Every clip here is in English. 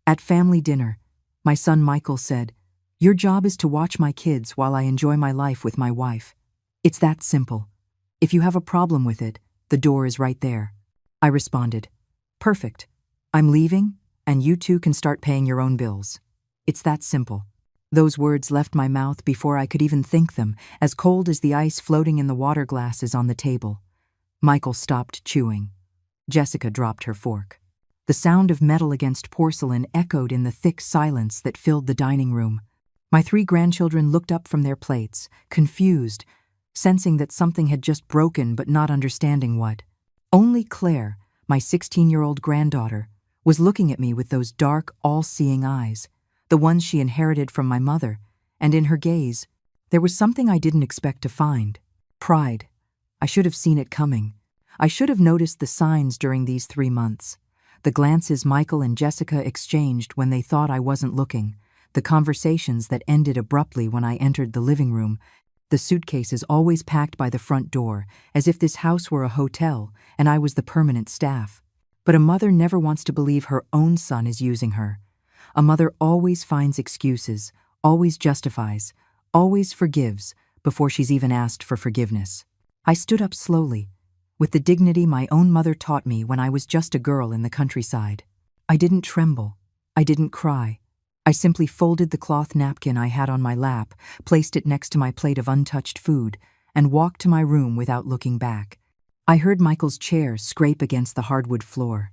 At family dinner, my son Michael said, "Your job is to watch my kids while I enjoy my life with my wife. It's that simple. If you have a problem with it, the door is right there." I responded, "Perfect. I'm leaving, and you two can start paying your own bills. It's that simple." Those words left my mouth before I could even think them, as cold as the ice floating in the water glasses on the table. Michael stopped chewing. Jessica dropped her fork. The sound of metal against porcelain echoed in the thick silence that filled the dining room. My 3 grandchildren looked up from their plates, confused, sensing that something had just broken but not understanding what. Only Claire, my 16-year-old granddaughter, was looking at me with those dark, all-seeing eyes, the ones she inherited from my mother, and in her gaze, there was something I didn't expect to find. Pride. I should have seen it coming. I should have noticed the signs during these 3 months. The glances Michael and Jessica exchanged when they thought I wasn't looking, the conversations that ended abruptly when I entered the living room, the suitcases always packed by the front door, as if this house were a hotel and I was the permanent staff. But a mother never wants to believe her own son is using her. A mother always finds excuses, always justifies, always forgives before she's even asked for forgiveness. I stood up slowly, with the dignity my own mother taught me when I was just a girl in the countryside. I didn't tremble. I didn't cry. I simply folded the cloth napkin I had on my lap, placed it next to my plate of untouched food, and walked to my room without looking back. I heard Michael's chair scrape against the hardwood floor.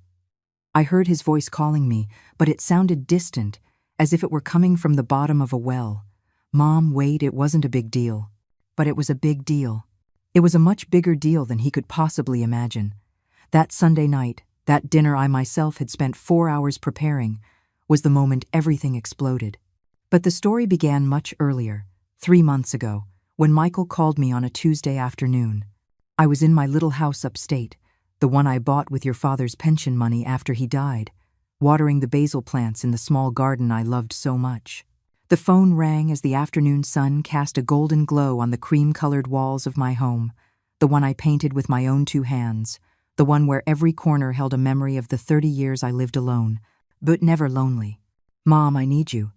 I heard his voice calling me, but it sounded distant, as if it were coming from the bottom of a well. "Mom, wait, it wasn't a big deal." But it was a big deal. It was a much bigger deal than he could possibly imagine. That Sunday night, that dinner I myself had spent 4 hours preparing, was the moment everything exploded. But the story began much earlier, 3 months ago, when Michael called me on a Tuesday afternoon. I was in my little house upstate, the one I bought with your father's pension money after he died, watering the basil plants in the small garden I loved so much. The phone rang as the afternoon sun cast a golden glow on the cream-colored walls of my home, the one I painted with my own 2 hands, the one where every corner held a memory of the 30 years I lived alone, but never lonely. "Mom, I need you."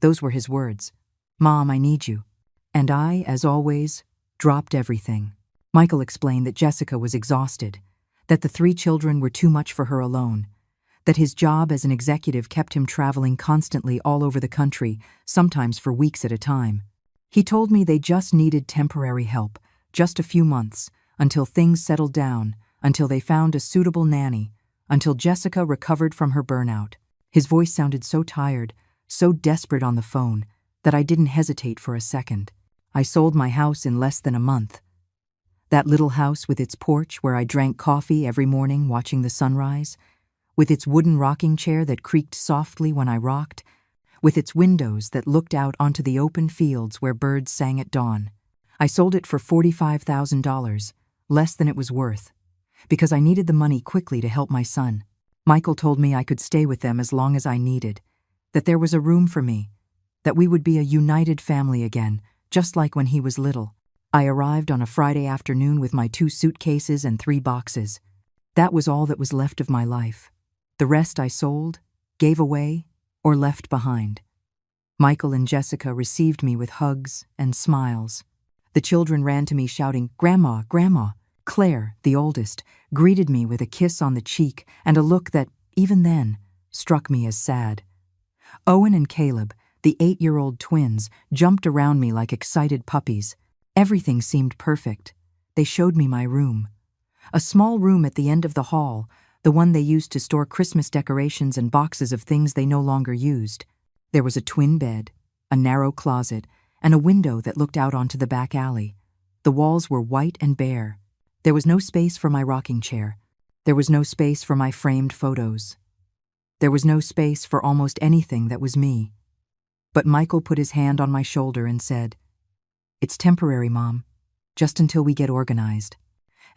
Those were his words. "Mom, I need you." And I, as always, dropped everything. Michael explained that Jessica was exhausted, that the 3 children were too much for her alone, that his job as an executive kept him traveling constantly all over the country, sometimes for weeks at a time. He told me they just needed temporary help, just a few months, until things settled down, until they found a suitable nanny, until Jessica recovered from her burnout. His voice sounded so tired, so desperate on the phone, that I didn't hesitate for a second. I sold my house in less than a month. That little house with its porch where I drank coffee every morning watching the sunrise, with its wooden rocking chair that creaked softly when I rocked, with its windows that looked out onto the open fields where birds sang at dawn. I sold it for $45,000, less than it was worth, because I needed the money quickly to help my son. Michael told me I could stay with them as long as I needed, that there was a room for me, that we would be a united family again, just like when he was little. I arrived on a Friday afternoon with my 2 suitcases and 3 boxes. That was all that was left of my life. The rest I sold, gave away, or left behind. Michael and Jessica received me with hugs and smiles. The children ran to me shouting, "Grandma, Grandma." Claire, the oldest, greeted me with a kiss on the cheek and a look that, even then, struck me as sad. Owen and Caleb, the 8-year-old twins, jumped around me like excited puppies. Everything seemed perfect. They showed me my room. A small room at the end of the hall, the one they used to store Christmas decorations and boxes of things they no longer used. There was a twin bed, a narrow closet, and a window that looked out onto the back alley. The walls were white and bare. There was no space for my rocking chair. There was no space for my framed photos. There was no space for almost anything that was me. But Michael put his hand on my shoulder and said, "It's temporary, Mom, just until we get organized."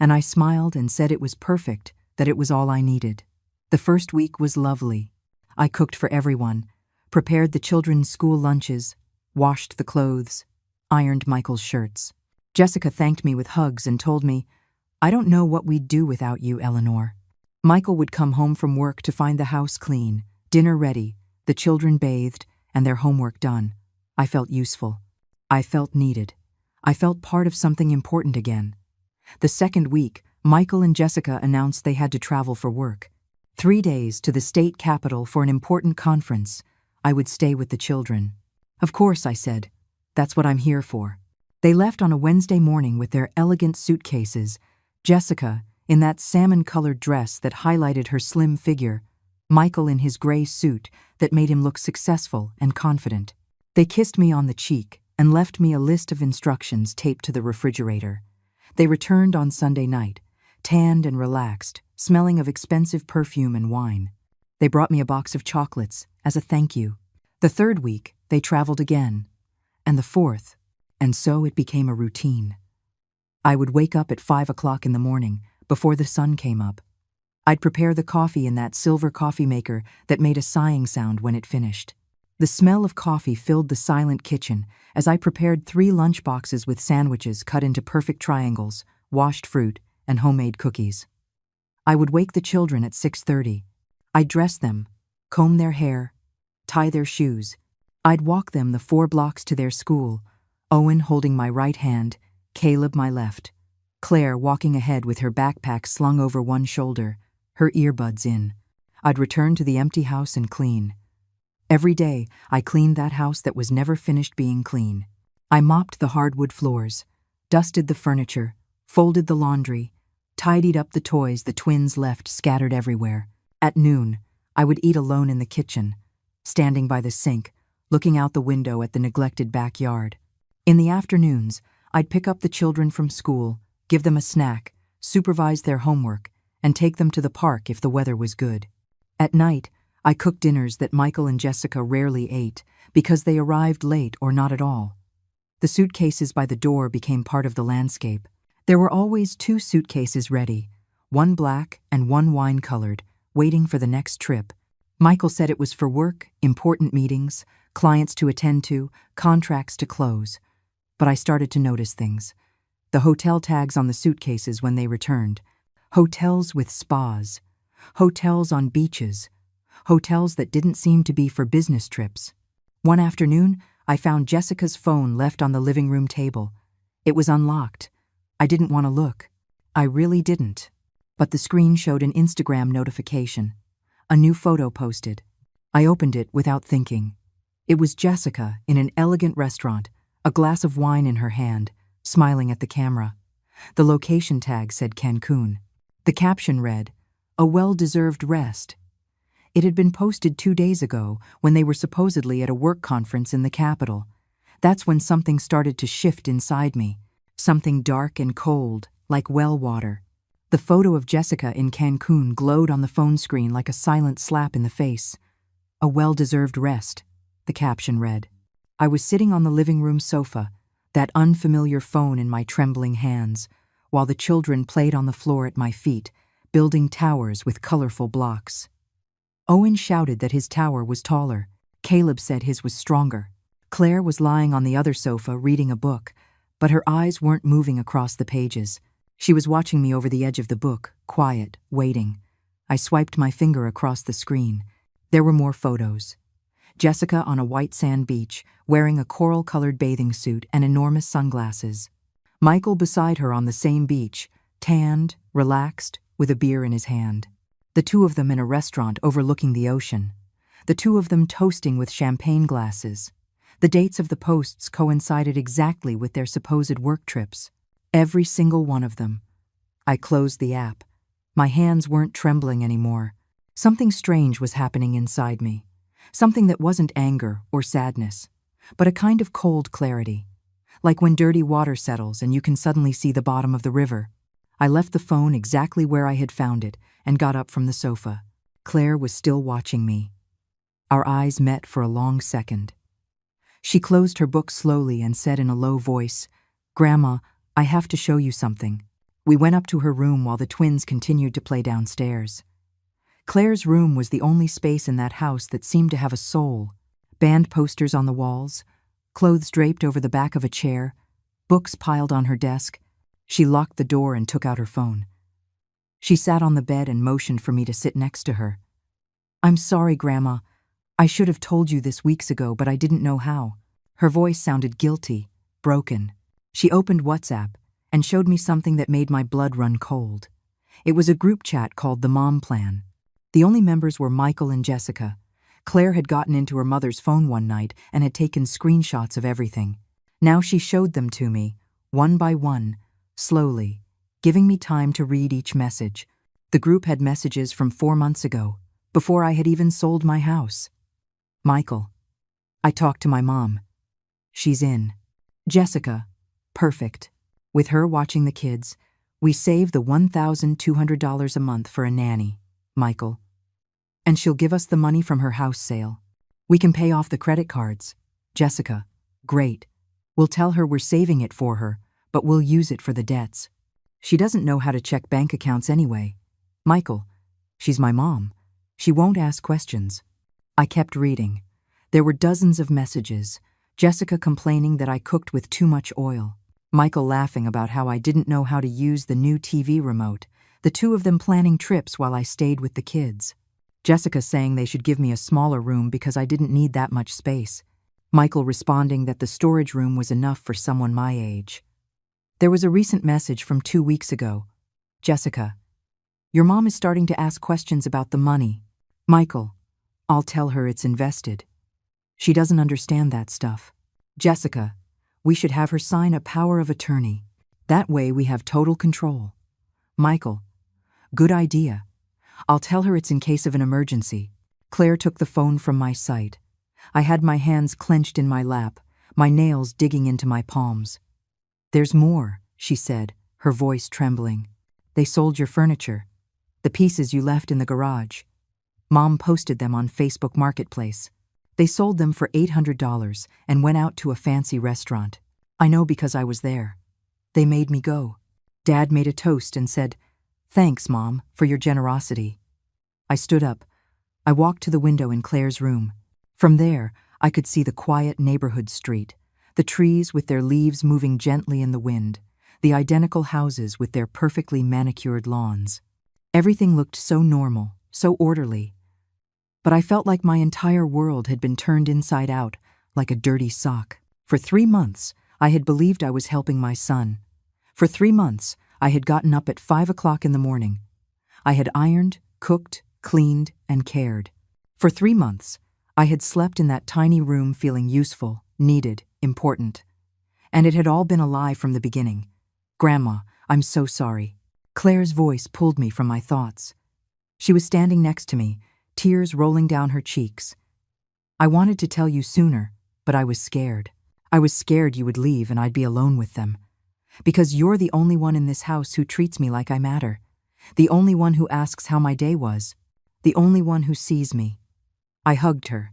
And I smiled and said it was perfect, that it was all I needed. The first week was lovely. I cooked for everyone, prepared the children's school lunches, washed the clothes, ironed Michael's shirts. Jessica thanked me with hugs and told me, "I don't know what we'd do without you, Eleanor." Michael would come home from work to find the house clean, dinner ready, The children bathed and their homework done. I felt useful. I felt needed. I felt part of something important again. The second week, Michael and Jessica announced they had to travel for work. 3 days to the state capital for an important conference. I would stay with the children. Of course, I said. That's what I'm here for. They left on a Wednesday morning with their elegant suitcases, Jessica in that salmon-colored dress that highlighted her slim figure, Michael in his gray suit that made him look successful and confident. They kissed me on the cheek and left me a list of instructions taped to the refrigerator. They returned on Sunday night, tanned and relaxed, smelling of expensive perfume and wine. They brought me a box of chocolates as a thank you. The third week, they traveled again, and the fourth, and so it became a routine. I would wake up at 5 o'clock in the morning, before the sun came up. I'd prepare the coffee in that silver coffee maker that made a sighing sound when it finished. The smell of coffee filled the silent kitchen as I prepared 3 lunch boxes with sandwiches cut into perfect triangles, washed fruit, and homemade cookies. I would wake the children at 6:30. I'd dress them, comb their hair, tie their shoes. I'd walk them the 4 blocks to their school, Owen holding my right hand, Caleb my left, Claire walking ahead with her backpack slung over one shoulder, her earbuds in. I'd return to the empty house and clean. Every day, I cleaned that house that was never finished being clean. I mopped the hardwood floors, dusted the furniture, folded the laundry, tidied up the toys the twins left scattered everywhere. At noon, I would eat alone in the kitchen, standing by the sink, looking out the window at the neglected backyard. In the afternoons, I'd pick up the children from school, give them a snack, supervise their homework, and take them to the park if the weather was good. At night, I cooked dinners that Michael and Jessica rarely ate because they arrived late or not at all. The suitcases by the door became part of the landscape. There were always 2 suitcases ready, one black and one wine-colored, waiting for the next trip. Michael said it was for work, important meetings, clients to attend to, contracts to close. But I started to notice things. The hotel tags on the suitcases when they returned. Hotels with spas. Hotels on beaches. Hotels that didn't seem to be for business trips. One afternoon, I found Jessica's phone left on the living room table. It was unlocked. I didn't want to look. I really didn't. But the screen showed an Instagram notification. A new photo posted. I opened it without thinking. It was Jessica in an elegant restaurant, a glass of wine in her hand, smiling at the camera. The location tag said Cancun. The caption read, "A well-deserved rest." It had been posted 2 days ago when they were supposedly at a work conference in the capital. That's when something started to shift inside me. Something dark and cold, like well water. The photo of Jessica in Cancun glowed on the phone screen like a silent slap in the face. "A well-deserved rest," the caption read. I was sitting on the living room sofa, that unfamiliar phone in my trembling hands, while the children played on the floor at my feet, building towers with colorful blocks. Owen shouted that his tower was taller. Caleb said his was stronger. Claire was lying on the other sofa reading a book, but her eyes weren't moving across the pages. She was watching me over the edge of the book, quiet, waiting. I swiped my finger across the screen. There were more photos. Jessica on a white sand beach, wearing a coral-colored bathing suit and enormous sunglasses. Michael beside her on the same beach, tanned, relaxed, with a beer in his hand. The 2 of them in a restaurant overlooking the ocean. The 2 of them toasting with champagne glasses. The dates of the posts coincided exactly with their supposed work trips. Every single one of them. I closed the app. My hands weren't trembling anymore. Something strange was happening inside me. Something that wasn't anger or sadness, but a kind of cold clarity. Like when dirty water settles and you can suddenly see the bottom of the river. I left the phone exactly where I had found it and got up from the sofa. Claire was still watching me. Our eyes met for a long second. She closed her book slowly and said in a low voice, "Grandma, I have to show you something." We went up to her room while the twins continued to play downstairs. Claire's room was the only space in that house that seemed to have a soul. Band posters on the walls, clothes draped over the back of a chair, books piled on her desk. She locked the door and took out her phone. She sat on the bed and motioned for me to sit next to her. "I'm sorry, Grandma. I should have told you this weeks ago, but I didn't know how. Her voice sounded guilty, broken. She opened WhatsApp and showed me something that made my blood run cold. It was a group chat called the Mom Plan. The only members were Michael and Jessica. Claire had gotten into her mother's phone one night and had taken screenshots of everything. Now she showed them to me, one by one, slowly, giving me time to read each message. The group had messages from 4 months ago, before I had even sold my house. Michael. I talked to my mom. She's in. Jessica. Perfect. With her watching the kids, we save the $1,200 a month for a nanny. Michael. And she'll give us the money from her house sale. We can pay off the credit cards. Jessica. Great. We'll tell her we're saving it for her, but we'll use it for the debts. She doesn't know how to check bank accounts anyway. Michael. She's my mom. She won't ask questions. I kept reading. There were dozens of messages. Jessica complaining that I cooked with too much oil. Michael laughing about how I didn't know how to use the new TV remote. The two of them planning trips while I stayed with the kids. Jessica saying they should give me a smaller room because I didn't need that much space. Michael responding that the storage room was enough for someone my age. There was a recent message from 2 weeks ago. Jessica. Your mom is starting to ask questions about the money. Michael. I'll tell her it's invested. She doesn't understand that stuff. Jessica. We should have her sign a power of attorney. That way we have total control. Michael. Good idea. I'll tell her it's in case of an emergency. Claire took the phone from my sight. I had my hands clenched in my lap, my nails digging into my palms. There's more, she said, her voice trembling. They sold your furniture. The pieces you left in the garage. Mom posted them on Facebook Marketplace. They sold them for $800 and went out to a fancy restaurant. I know because I was there. They made me go. Dad made a toast and said, "Thanks, Mom, for your generosity." I stood up. I walked to the window in Claire's room. From there, I could see the quiet neighborhood street, the trees with their leaves moving gently in the wind, the identical houses with their perfectly manicured lawns. Everything looked so normal, so orderly. But I felt like my entire world had been turned inside out, like a dirty sock. For 3 months, I had believed I was helping my son. For 3 months, I had gotten up at 5 o'clock in the morning. I had ironed, cooked, cleaned, and cared. For 3 months, I had slept in that tiny room feeling useful, needed, important. And it had all been a lie from the beginning. Grandma, I'm so sorry. Claire's voice pulled me from my thoughts. She was standing next to me, tears rolling down her cheeks. I wanted to tell you sooner, but I was scared. I was scared you would leave and I'd be alone with them. Because you're the only one in this house who treats me like I matter. The only one who asks how my day was. The only one who sees me. I hugged her.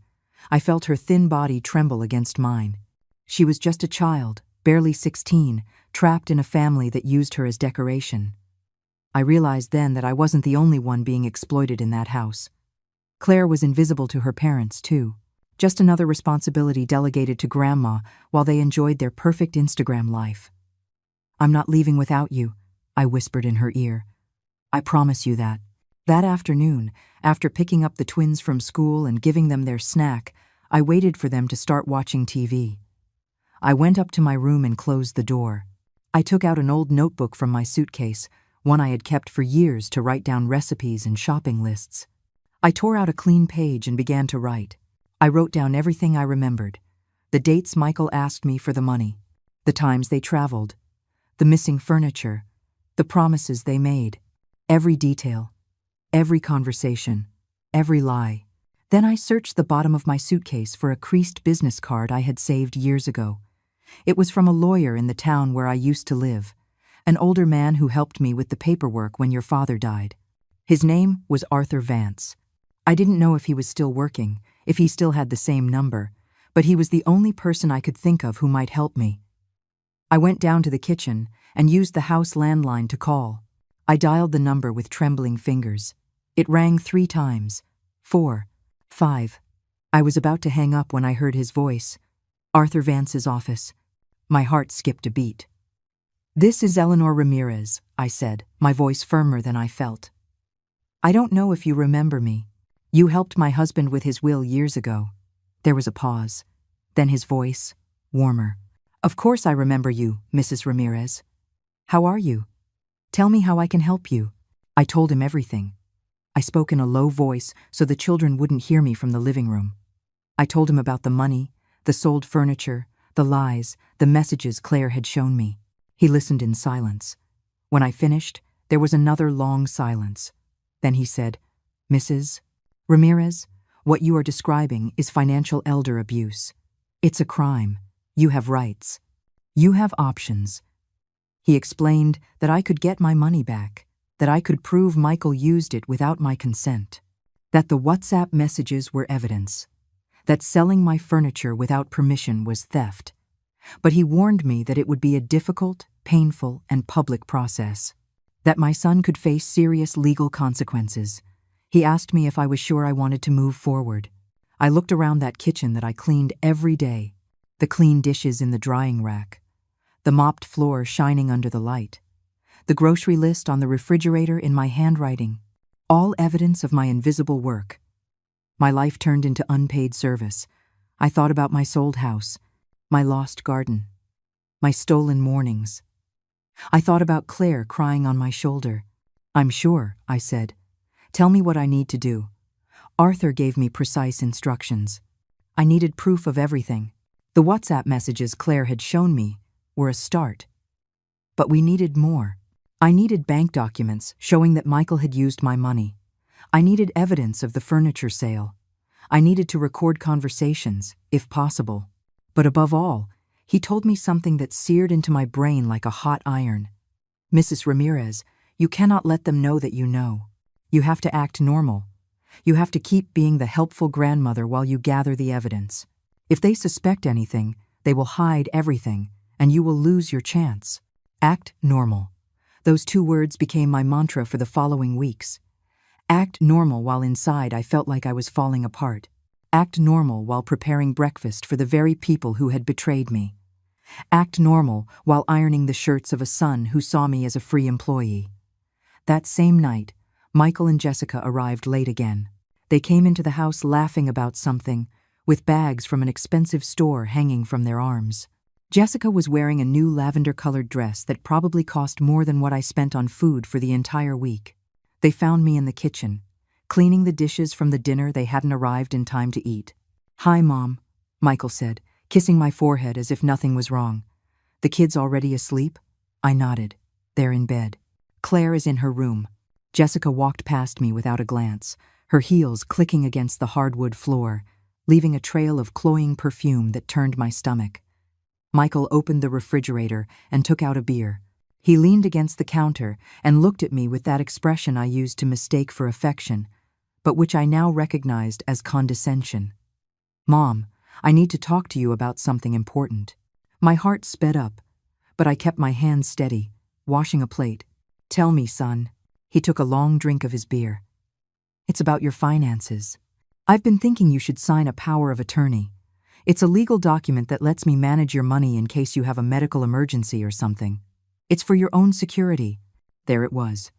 I felt her thin body tremble against mine. She was just a child, barely 16, trapped in a family that used her as decoration. I realized then that I wasn't the only one being exploited in that house. Claire was invisible to her parents, too. Just another responsibility delegated to Grandma while they enjoyed their perfect Instagram life. I'm not leaving without you, I whispered in her ear. I promise you that. That afternoon, after picking up the twins from school and giving them their snack, I waited for them to start watching TV. I went up to my room and closed the door. I took out an old notebook from my suitcase, one I had kept for years to write down recipes and shopping lists. I tore out a clean page and began to write. I wrote down everything I remembered. The dates Michael asked me for the money, the times they traveled, the missing furniture, the promises they made, every detail, every conversation, every lie. Then I searched the bottom of my suitcase for a creased business card I had saved years ago. It was from a lawyer in the town where I used to live, an older man who helped me with the paperwork when your father died. His name was Arthur Vance. I didn't know if he was still working, if he still had the same number, but he was the only person I could think of who might help me. I went down to the kitchen and used the house landline to call. I dialed the number with trembling fingers. It rang 3 times. 4, 5. I was about to hang up when I heard his voice. Arthur Vance's office. My heart skipped a beat. "This is Eleanor Ramirez," I said, my voice firmer than I felt. "I don't know if you remember me. You helped my husband with his will years ago. There was a pause. Then his voice, warmer. Of course I remember you, Mrs. Ramirez. How are you? Tell me how I can help you. I told him everything. I spoke in a low voice so the children wouldn't hear me from the living room. I told him about the money, the sold furniture, the lies, the messages Claire had shown me. He listened in silence. When I finished, there was another long silence. Then he said, Mrs. Ramirez, what you are describing is financial elder abuse. It's a crime. You have rights. You have options. He explained that I could get my money back, that I could prove Michael used it without my consent, that the WhatsApp messages were evidence, that selling my furniture without permission was theft. But he warned me that it would be a difficult, painful, and public process, that my son could face serious legal consequences. He asked me if I was sure I wanted to move forward. I looked around that kitchen that I cleaned every day, the clean dishes in the drying rack, the mopped floor shining under the light, the grocery list on the refrigerator in my handwriting, all evidence of my invisible work. My life turned into unpaid service. I thought about my sold house, my lost garden, my stolen mornings. I thought about Claire crying on my shoulder. I'm sure, I said. Tell me what I need to do. Arthur gave me precise instructions. I needed proof of everything. The WhatsApp messages Claire had shown me were a start. But we needed more. I needed bank documents showing that Michael had used my money. I needed evidence of the furniture sale. I needed to record conversations, if possible. But above all, he told me something that seared into my brain like a hot iron. Mrs. Ramirez, you cannot let them know that you know. You have to act normal. You have to keep being the helpful grandmother while you gather the evidence. If they suspect anything, they will hide everything, and you will lose your chance. Act normal. Those 2 words became my mantra for the following weeks. Act normal while inside I felt like I was falling apart. Act normal while preparing breakfast for the very people who had betrayed me. Act normal while ironing the shirts of a son who saw me as a free employee. That same night, Michael and Jessica arrived late again. They came into the house laughing about something, with bags from an expensive store hanging from their arms. Jessica was wearing a new lavender-colored dress that probably cost more than what I spent on food for the entire week. They found me in the kitchen, cleaning the dishes from the dinner they hadn't arrived in time to eat. Hi, Mom, Michael said, kissing my forehead as if nothing was wrong. The kids already asleep? I nodded. They're in bed. Claire is in her room. Jessica walked past me without a glance, her heels clicking against the hardwood floor, leaving a trail of cloying perfume that turned my stomach. Michael opened the refrigerator and took out a beer. He leaned against the counter and looked at me with that expression I used to mistake for affection, but which I now recognized as condescension. Mom, I need to talk to you about something important. My heart sped up, but I kept my hands steady, washing a plate. Tell me, son. He took a long drink of his beer. It's about your finances. I've been thinking you should sign a power of attorney. It's a legal document that lets me manage your money in case you have a medical emergency or something. It's for your own security. There it was.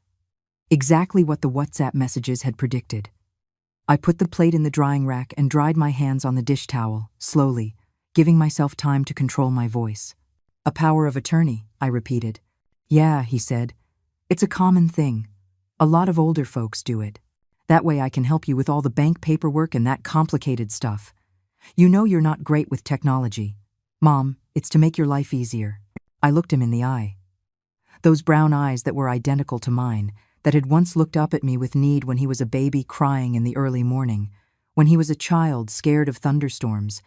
Exactly what the WhatsApp messages had predicted. I put the plate in the drying rack and dried my hands on the dish towel, slowly, giving myself time to control my voice. A power of attorney, I repeated. Yeah, he said. It's a common thing. A lot of older folks do it. That way I can help you with all the bank paperwork and that complicated stuff. You know you're not great with technology. Mom, it's to make your life easier. I looked him in the eye. Those brown eyes that were identical to mine, that had once looked up at me with need when he was a baby crying in the early morning, when he was a child scared of thunderstorms,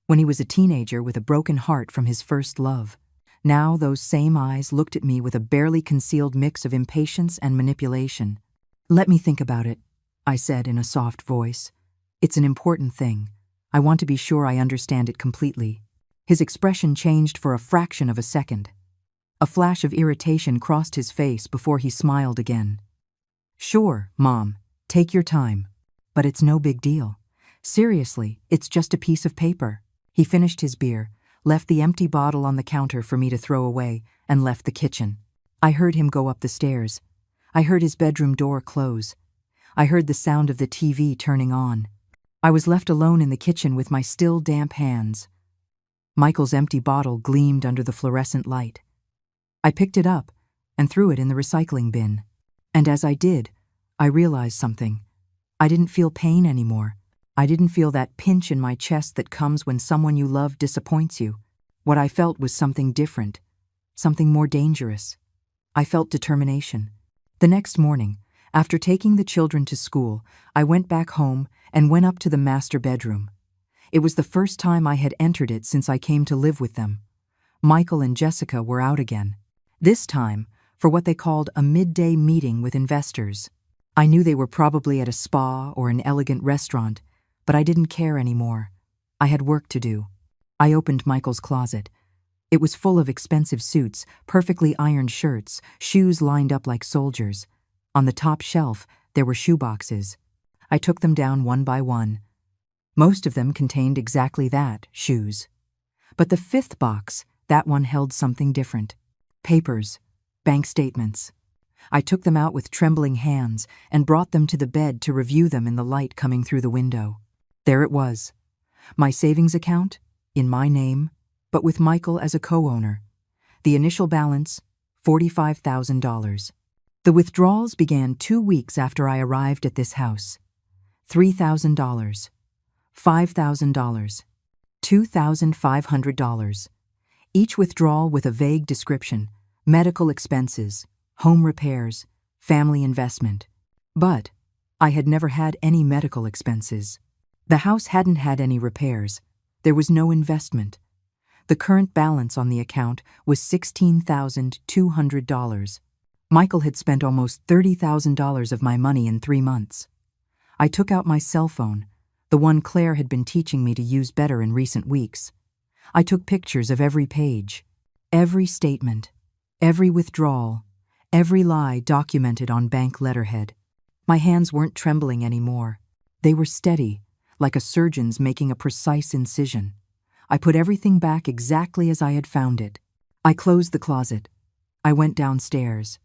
when he was a teenager with a broken heart from his first love. Now those same eyes looked at me with a barely concealed mix of impatience and manipulation. Let me think about it, I said in a soft voice. It's an important thing. I want to be sure I understand it completely. His expression changed for a fraction of a second. A flash of irritation crossed his face before he smiled again. Sure, Mom, take your time. But it's no big deal. Seriously, it's just a piece of paper. He finished his beer, left the empty bottle on the counter for me to throw away, and left the kitchen. I heard him go up the stairs. I heard his bedroom door close. I heard the sound of the TV turning on. I was left alone in the kitchen with my still damp hands. Michael's empty bottle gleamed under the fluorescent light. I picked it up and threw it in the recycling bin. And as I did, I realized something. I didn't feel pain anymore. I didn't feel that pinch in my chest that comes when someone you love disappoints you. What I felt was something different, something more dangerous. I felt determination. The next morning, after taking the children to school, I went back home and went up to the master bedroom. It was the first time I had entered it since I came to live with them. Michael and Jessica were out again. This time, for what they called a midday meeting with investors. I knew they were probably at a spa or an elegant restaurant, but I didn't care anymore. I had work to do. I opened Michael's closet. It was full of expensive suits, perfectly ironed shirts, shoes lined up like soldiers. On the top shelf, there were shoeboxes. I took them down one by one. Most of them contained exactly that, shoes. But the fifth box, that one held something different. Papers, bank statements. I took them out with trembling hands and brought them to the bed to review them in the light coming through the window. There it was. My savings account, in my name, but with Michael as a co-owner. The initial balance, $45,000. The withdrawals began 2 weeks after I arrived at this house. $3,000, $5,000, $2,500. Each withdrawal with a vague description: medical expenses, home repairs, family investment. But I had never had any medical expenses. The house hadn't had any repairs. There was no investment. The current balance on the account was $16,200. Michael had spent almost $30,000 of my money in 3 months. I took out my cell phone, the one Claire had been teaching me to use better in recent weeks. I took pictures of every page, every statement, every withdrawal, every lie documented on bank letterhead. My hands weren't trembling anymore. They were steady, like a surgeon's making a precise incision. I put everything back exactly as I had found it. I closed the closet. I went downstairs.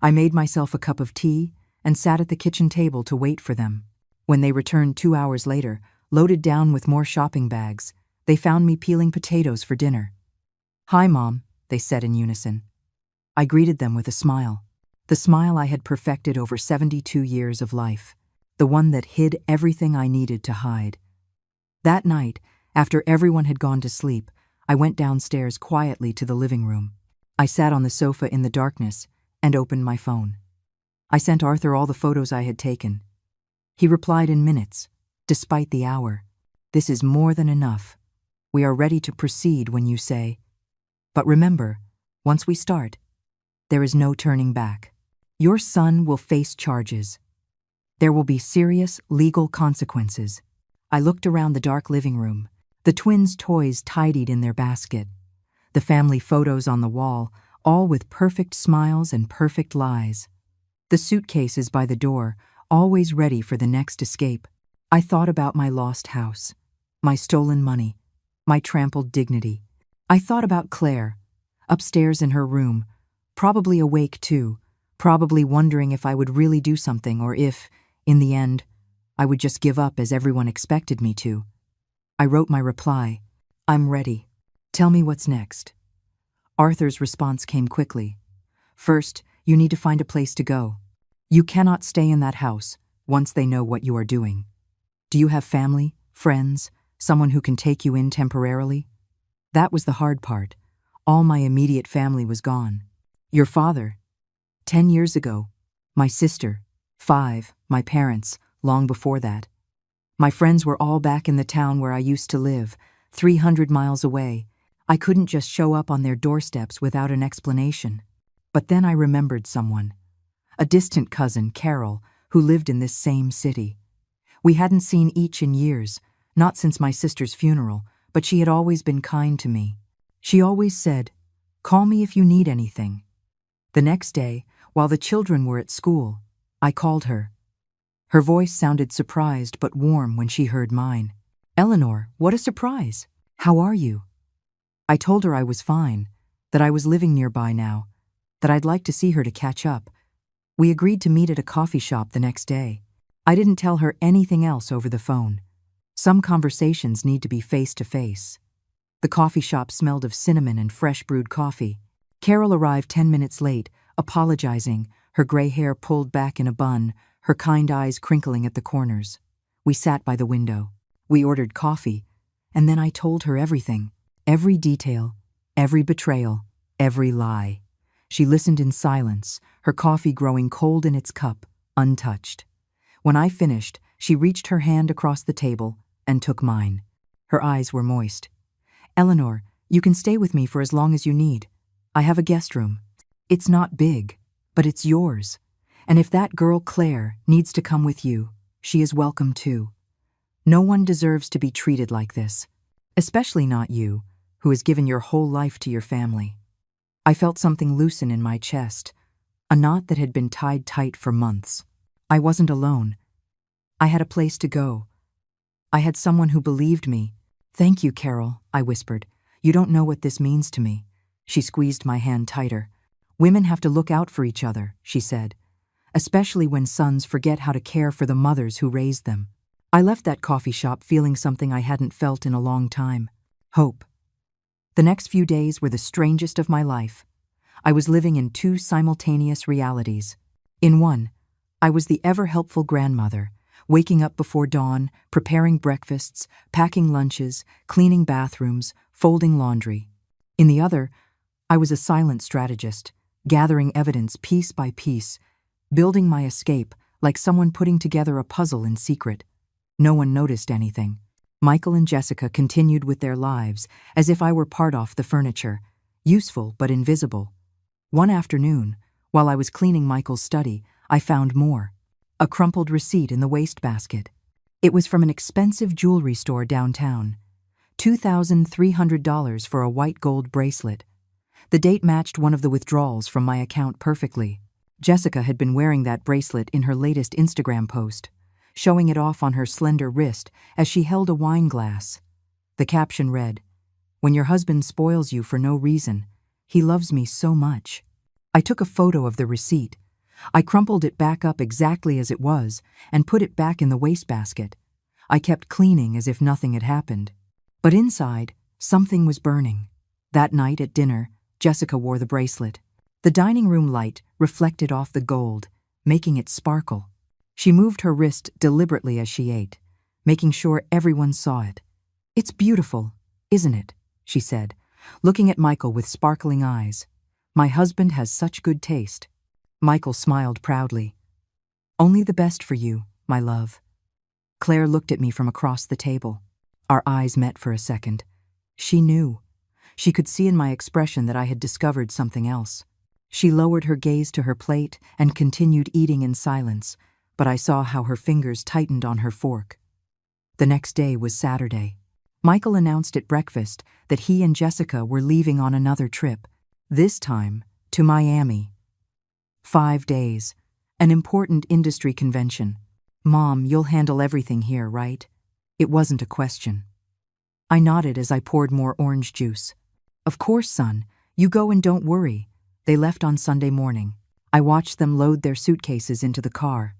I made myself a cup of tea and sat at the kitchen table to wait for them. When they returned 2 hours later, loaded down with more shopping bags, they found me peeling potatoes for dinner. "Hi, Mom," they said in unison. I greeted them with a smile. The smile I had perfected over 72 years of life. The one that hid everything I needed to hide. That night, after everyone had gone to sleep, I went downstairs quietly to the living room. I sat on the sofa in the darkness and opened my phone. I sent Arthur all the photos I had taken. He replied in minutes, despite the hour. "This is more than enough. We are ready to proceed when you say. But remember, once we start, there is no turning back. Your son will face charges. There will be serious legal consequences." I looked around the dark living room, the twins' toys tidied in their basket, the family photos on the wall, all with perfect smiles and perfect lies. The suitcases by the door, always ready for the next escape. I thought about my lost house, my stolen money, my trampled dignity. I thought about Claire, upstairs in her room, probably awake too, probably wondering if I would really do something or if, in the end, I would just give up as everyone expected me to. I wrote my reply: "I'm ready. Tell me what's next." Arthur's response came quickly. "First, you need to find a place to go. You cannot stay in that house once they know what you are doing. Do you have family, friends, someone who can take you in temporarily?" That was the hard part. All my immediate family was gone. Your father, 10 years ago. My sister, 5, my parents, long before that. My friends were all back in the town where I used to live, 300 miles away. I couldn't just show up on their doorsteps without an explanation. But then I remembered someone. A distant cousin, Carol, who lived in this same city. We hadn't seen each in years, not since my sister's funeral, but she had always been kind to me. She always said, "Call me if you need anything." The next day, while the children were at school, I called her. Her voice sounded surprised but warm when she heard mine. "Eleanor, what a surprise! How are you?" I told her I was fine, that I was living nearby now, that I'd like to see her to catch up. We agreed to meet at a coffee shop the next day. I didn't tell her anything else over the phone. Some conversations need to be face to face. The coffee shop smelled of cinnamon and fresh brewed coffee. Carol arrived 10 minutes late, apologizing, her gray hair pulled back in a bun, her kind eyes crinkling at the corners. We sat by the window. We ordered coffee, and then I told her everything. Every detail, every betrayal, every lie. She listened in silence, her coffee growing cold in its cup, untouched. When I finished, she reached her hand across the table and took mine. Her eyes were moist. "Eleanor, you can stay with me for as long as you need. I have a guest room. It's not big, but it's yours. And if that girl Claire needs to come with you, she is welcome too. No one deserves to be treated like this, especially not you, who has given your whole life to your family." I felt something loosen in my chest, a knot that had been tied tight for months. I wasn't alone. I had a place to go. I had someone who believed me. "Thank you, Carol," I whispered. "You don't know what this means to me." She squeezed my hand tighter. "Women have to look out for each other," she said, "especially when sons forget how to care for the mothers who raised them." I left that coffee shop feeling something I hadn't felt in a long time: hope. The next few days were the strangest of my life. I was living in two simultaneous realities. In one, I was the ever-helpful grandmother, waking up before dawn, preparing breakfasts, packing lunches, cleaning bathrooms, folding laundry. In the other, I was a silent strategist, gathering evidence piece by piece, building my escape like someone putting together a puzzle in secret. No one noticed anything. Michael and Jessica continued with their lives as if I were part of the furniture, useful but invisible. One afternoon, while I was cleaning Michael's study, I found more. A crumpled receipt in the wastebasket. It was from an expensive jewelry store downtown. $2,300 for a white gold bracelet. The date matched one of the withdrawals from my account perfectly. Jessica had been wearing that bracelet in her latest Instagram post, showing it off on her slender wrist as she held a wine glass. The caption read, "When your husband spoils you for no reason, he loves me so much." I took a photo of the receipt. I crumpled it back up exactly as it was and put it back in the wastebasket. I kept cleaning as if nothing had happened. But inside, something was burning. That night at dinner, Jessica wore the bracelet. The dining room light reflected off the gold, making it sparkle. She moved her wrist deliberately as she ate, making sure everyone saw it. "It's beautiful, isn't it?" she said, looking at Michael with sparkling eyes. "My husband has such good taste." Michael smiled proudly. "Only the best for you, my love." Claire looked at me from across the table. Our eyes met for a second. She knew. She could see in my expression that I had discovered something else. She lowered her gaze to her plate and continued eating in silence, but I saw how her fingers tightened on her fork. The next day was Saturday. Michael announced at breakfast that he and Jessica were leaving on another trip, this time to Miami. 5 days, an important industry convention. "Mom, you'll handle everything here, right?" It wasn't a question. I nodded as I poured more orange juice. "Of course, son. You go and don't worry." They left on Sunday morning. I watched them load their suitcases into the car.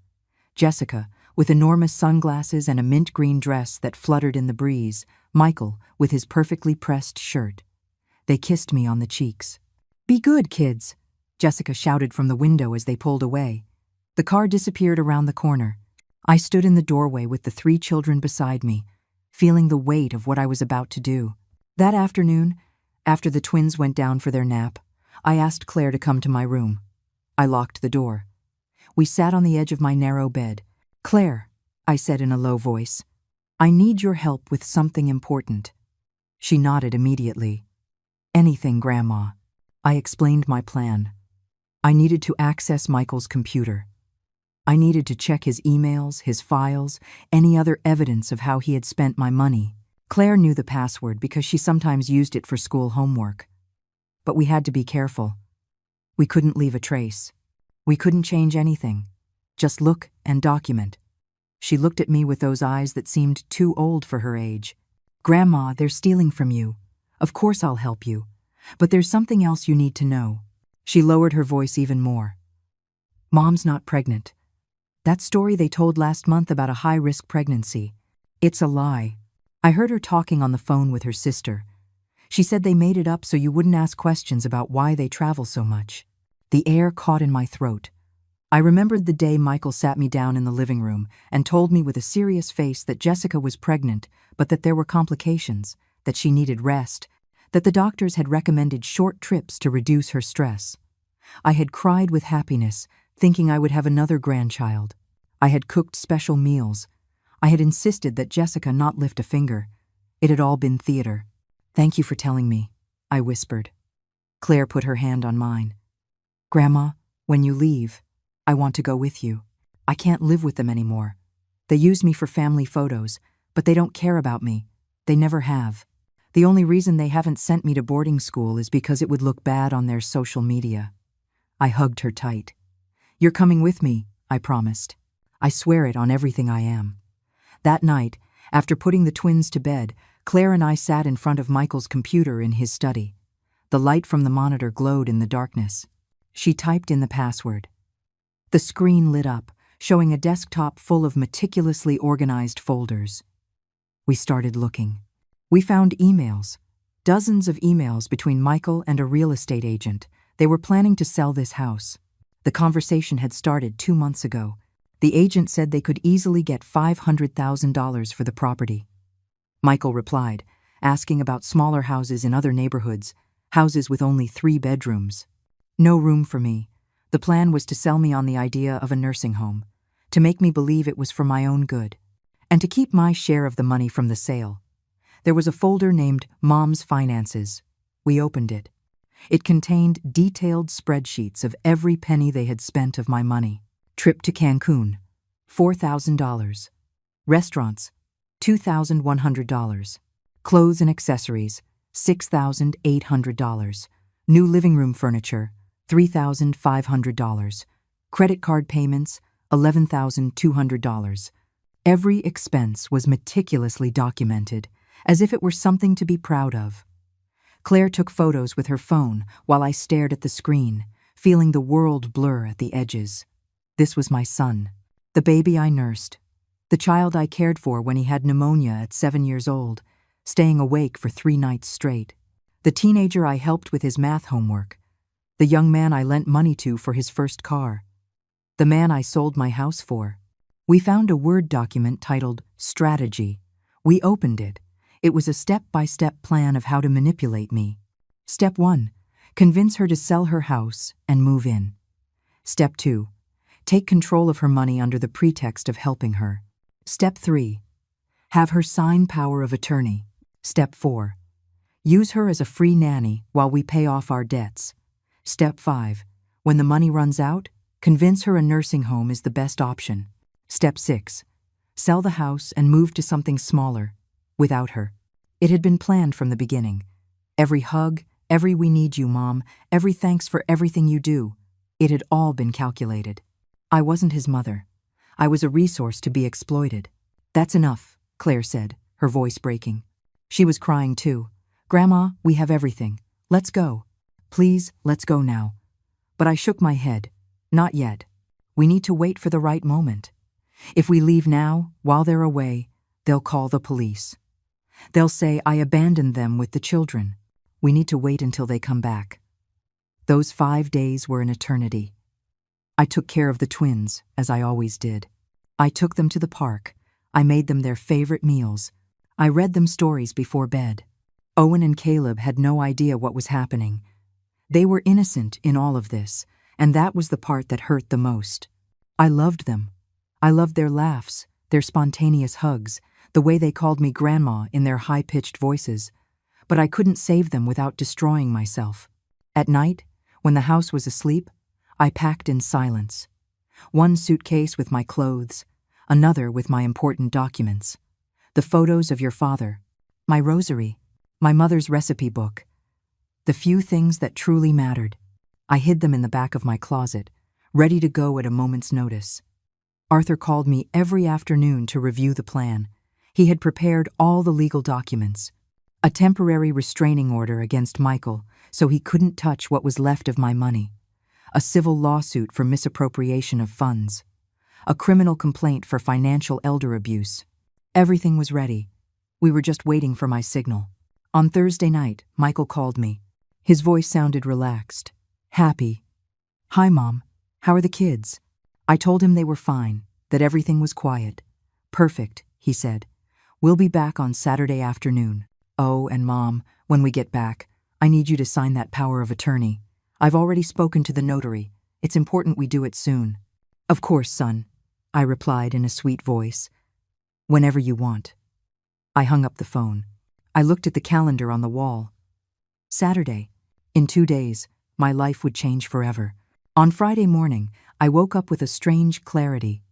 Jessica, with enormous sunglasses and a mint green dress that fluttered in the breeze, Michael, with his perfectly pressed shirt. They kissed me on the cheeks. "Be good, kids," Jessica shouted from the window as they pulled away. The car disappeared around the corner. I stood in the doorway with the 3 children beside me, feeling the weight of what I was about to do. That afternoon, after the twins went down for their nap, I asked Claire to come to my room. I locked the door. We sat on the edge of my narrow bed. "Claire," I said in a low voice, "I need your help with something important." She nodded immediately. "Anything, Grandma." I explained my plan. I needed to access Michael's computer. I needed to check his emails, his files, any other evidence of how he had spent my money. Claire knew the password because she sometimes used it for school homework. But we had to be careful. We couldn't leave a trace. We couldn't change anything. Just look and document. She looked at me with those eyes that seemed too old for her age. "Grandma, they're stealing from you. Of course I'll help you. But there's something else you need to know." She lowered her voice even more. "Mom's not pregnant. That story they told last month about a high-risk pregnancy. It's a lie. I heard her talking on the phone with her sister. She said they made it up so you wouldn't ask questions about why they travel so much. The air caught in my throat. I remembered the day Michael sat me down in the living room and told me with a serious face that Jessica was pregnant, but that there were complications, that she needed rest, that the doctors had recommended short trips to reduce her stress. I had cried with happiness, thinking I would have another grandchild. I had cooked special meals. I had insisted that Jessica not lift a finger. It had all been theater. "Thank you for telling me," I whispered. Claire put her hand on mine. "Grandma, when you leave, I want to go with you. I can't live with them anymore. They use me for family photos, but they don't care about me. They never have. The only reason they haven't sent me to boarding school is because it would look bad on their social media." I hugged her tight. "You're coming with me," I promised. "I swear it on everything I am." That night, after putting the twins to bed, Claire and I sat in front of Michael's computer in his study. The light from the monitor glowed in the darkness. She typed in the password. The screen lit up, showing a desktop full of meticulously organized folders. We started looking. We found emails. Dozens of emails between Michael and a real estate agent. They were planning to sell this house. The conversation had started 2 months ago. The agent said they could easily get $500,000 for the property. Michael replied, asking about smaller houses in other neighborhoods, houses with only 3 bedrooms. No room for me. The plan was to sell me on the idea of a nursing home, to make me believe it was for my own good, and to keep my share of the money from the sale. There was a folder named Mom's Finances. We opened it. It contained detailed spreadsheets of every penny they had spent of my money. Trip to Cancun, $4,000. Restaurants, $2,100. Clothes and accessories, $6,800. New living room furniture, $3,500. Credit card payments, $11,200. Every expense was meticulously documented, as if it were something to be proud of. Claire took photos with her phone while I stared at the screen, feeling the world blur at the edges. This was my son, the baby I nursed, the child I cared for when he had pneumonia at 7 years old, staying awake for 3 nights straight, the teenager I helped with his math homework, the young man I lent money to for his first car, the man I sold my house for. We found a Word document titled Strategy. We opened it. It was a step-by-step plan of how to manipulate me. Step 1, convince her to sell her house and move in. Step 2, take control of her money under the pretext of helping her. Step 3, have her sign power of attorney. Step 4, use her as a free nanny while we pay off our debts. Step 5, when the money runs out, convince her a nursing home is the best option. Step 6, sell the house and move to something smaller, without her. It had been planned from the beginning. Every hug, every "we need you, Mom," every "thanks for everything you do." It had all been calculated. I wasn't his mother. I was a resource to be exploited. "That's enough," Claire said, her voice breaking. She was crying too. "Grandma, we have everything. Let's go. Please, let's go now." But I shook my head. Not yet. We need to wait for the right moment. If we leave now, while they're away, they'll call the police. They'll say I abandoned them with the children. We need to wait until they come back. Those 5 days were an eternity. I took care of the twins, as I always did. I took them to the park. I made them their favorite meals. I read them stories before bed. Owen and Caleb had no idea what was happening. They were innocent in all of this, and that was the part that hurt the most. I loved them. I loved their laughs, their spontaneous hugs, the way they called me Grandma in their high-pitched voices. But I couldn't save them without destroying myself. At night, when the house was asleep, I packed in silence. One suitcase with my clothes, another with my important documents. The photos of your father, my rosary, my mother's recipe book. The few things that truly mattered. I hid them in the back of my closet, ready to go at a moment's notice. Arthur called me every afternoon to review the plan. He had prepared all the legal documents. A temporary restraining order against Michael, so he couldn't touch what was left of my money. A civil lawsuit for misappropriation of funds. a criminal complaint for financial elder abuse. Everything was ready. We were just waiting for my signal. On Thursday night, Michael called me. His voice sounded relaxed, happy. "Hi, Mom. How are the kids?" I told him they were fine, that everything was quiet. "Perfect," he said. "We'll be back on Saturday afternoon. Oh, and Mom, when we get back, I need you to sign that power of attorney. I've already spoken to the notary. It's important we do it soon." "Of course, son," I replied in a sweet voice. "Whenever you want." I hung up the phone. I looked at the calendar on the wall. Saturday. In 2 days, my life would change forever. On Friday morning, I woke up with a strange clarity.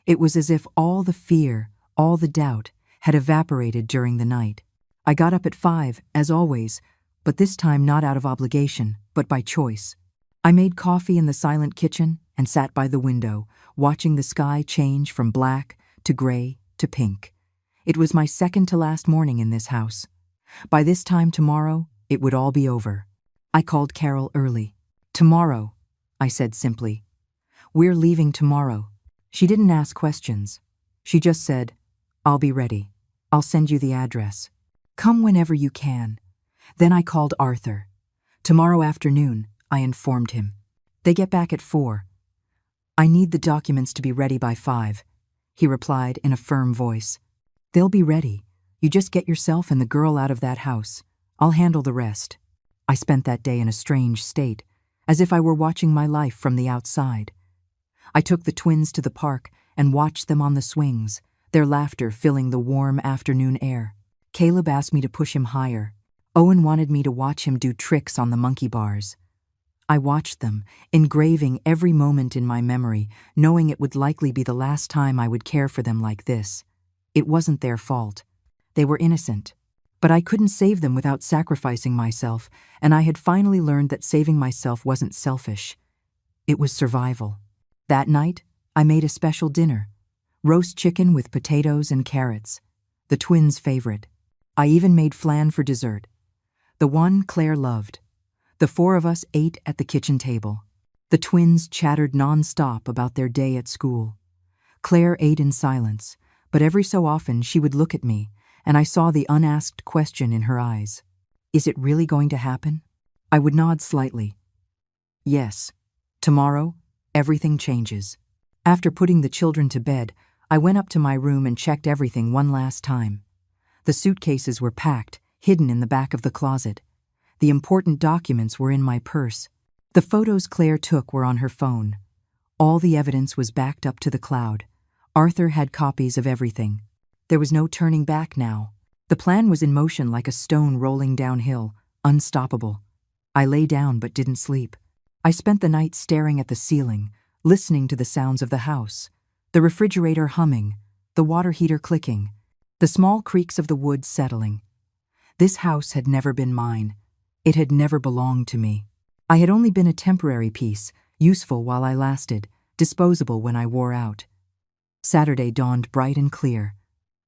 It was as if all the fear, all the doubt, had evaporated during the night. I got up at 5, as always, but this time not out of obligation, but by choice. I made coffee in the silent kitchen and sat by the window, watching the sky change from black to gray to pink. It was my second to last morning in this house. By this time tomorrow, it would all be over. I called Carol early. "Tomorrow," I said simply. "We're leaving tomorrow." She didn't ask questions. She just said, "I'll be ready. I'll send you the address. Come whenever you can." Then I called Arthur. "Tomorrow afternoon," I informed him. "They get back at 4. I need the documents to be ready by 5. He replied in a firm voice. "They'll be ready. You just get yourself and the girl out of that house. I'll handle the rest." I spent that day in a strange state, as if I were watching my life from the outside. I took the twins to the park and watched them on the swings, their laughter filling the warm afternoon air. Caleb asked me to push him higher. Owen wanted me to watch him do tricks on the monkey bars. I watched them, engraving every moment in my memory, knowing it would likely be the last time I would care for them like this. It wasn't their fault. They were innocent. But I couldn't save them without sacrificing myself, and I had finally learned that saving myself wasn't selfish. It was survival. That night, I made a special dinner. Roast chicken with potatoes and carrots, the twins' favorite. I even made flan for dessert, the one Claire loved. The 4 of us ate at the kitchen table. The twins chattered non-stop about their day at school. Claire ate in silence, but every so often she would look at me, and I saw the unasked question in her eyes. Is it really going to happen? I would nod slightly. Yes. Tomorrow, everything changes. After putting the children to bed, I went up to my room and checked everything one last time. The suitcases were packed, hidden in the back of the closet. The important documents were in my purse. The photos Claire took were on her phone. All the evidence was backed up to the cloud. Arthur had copies of everything. There was no turning back now. The plan was in motion like a stone rolling downhill, unstoppable. I lay down but didn't sleep. I spent the night staring at the ceiling, listening to the sounds of the house, the refrigerator humming, the water heater clicking, the small creaks of the wood settling. This house had never been mine. It had never belonged to me. I had only been a temporary piece, useful while I lasted, disposable when I wore out. Saturday dawned bright and clear.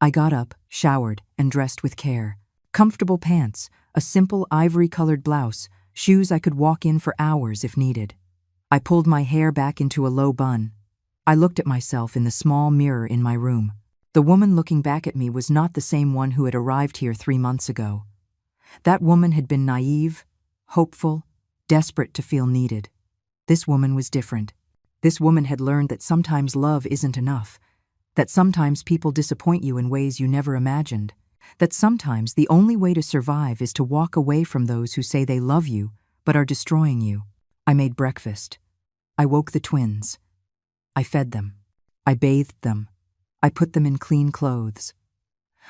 I got up, showered, and dressed with care. Comfortable pants, a simple ivory-colored blouse, shoes I could walk in for hours if needed. I pulled my hair back into a low bun. I looked at myself in the small mirror in my room. The woman looking back at me was not the same one who had arrived here 3 months ago. That woman had been naive, hopeful, desperate to feel needed. This woman was different. This woman had learned that sometimes love isn't enough, that sometimes people disappoint you in ways you never imagined, that sometimes the only way to survive is to walk away from those who say they love you but are destroying you. I made breakfast. I woke the twins. I fed them. I bathed them. I put them in clean clothes.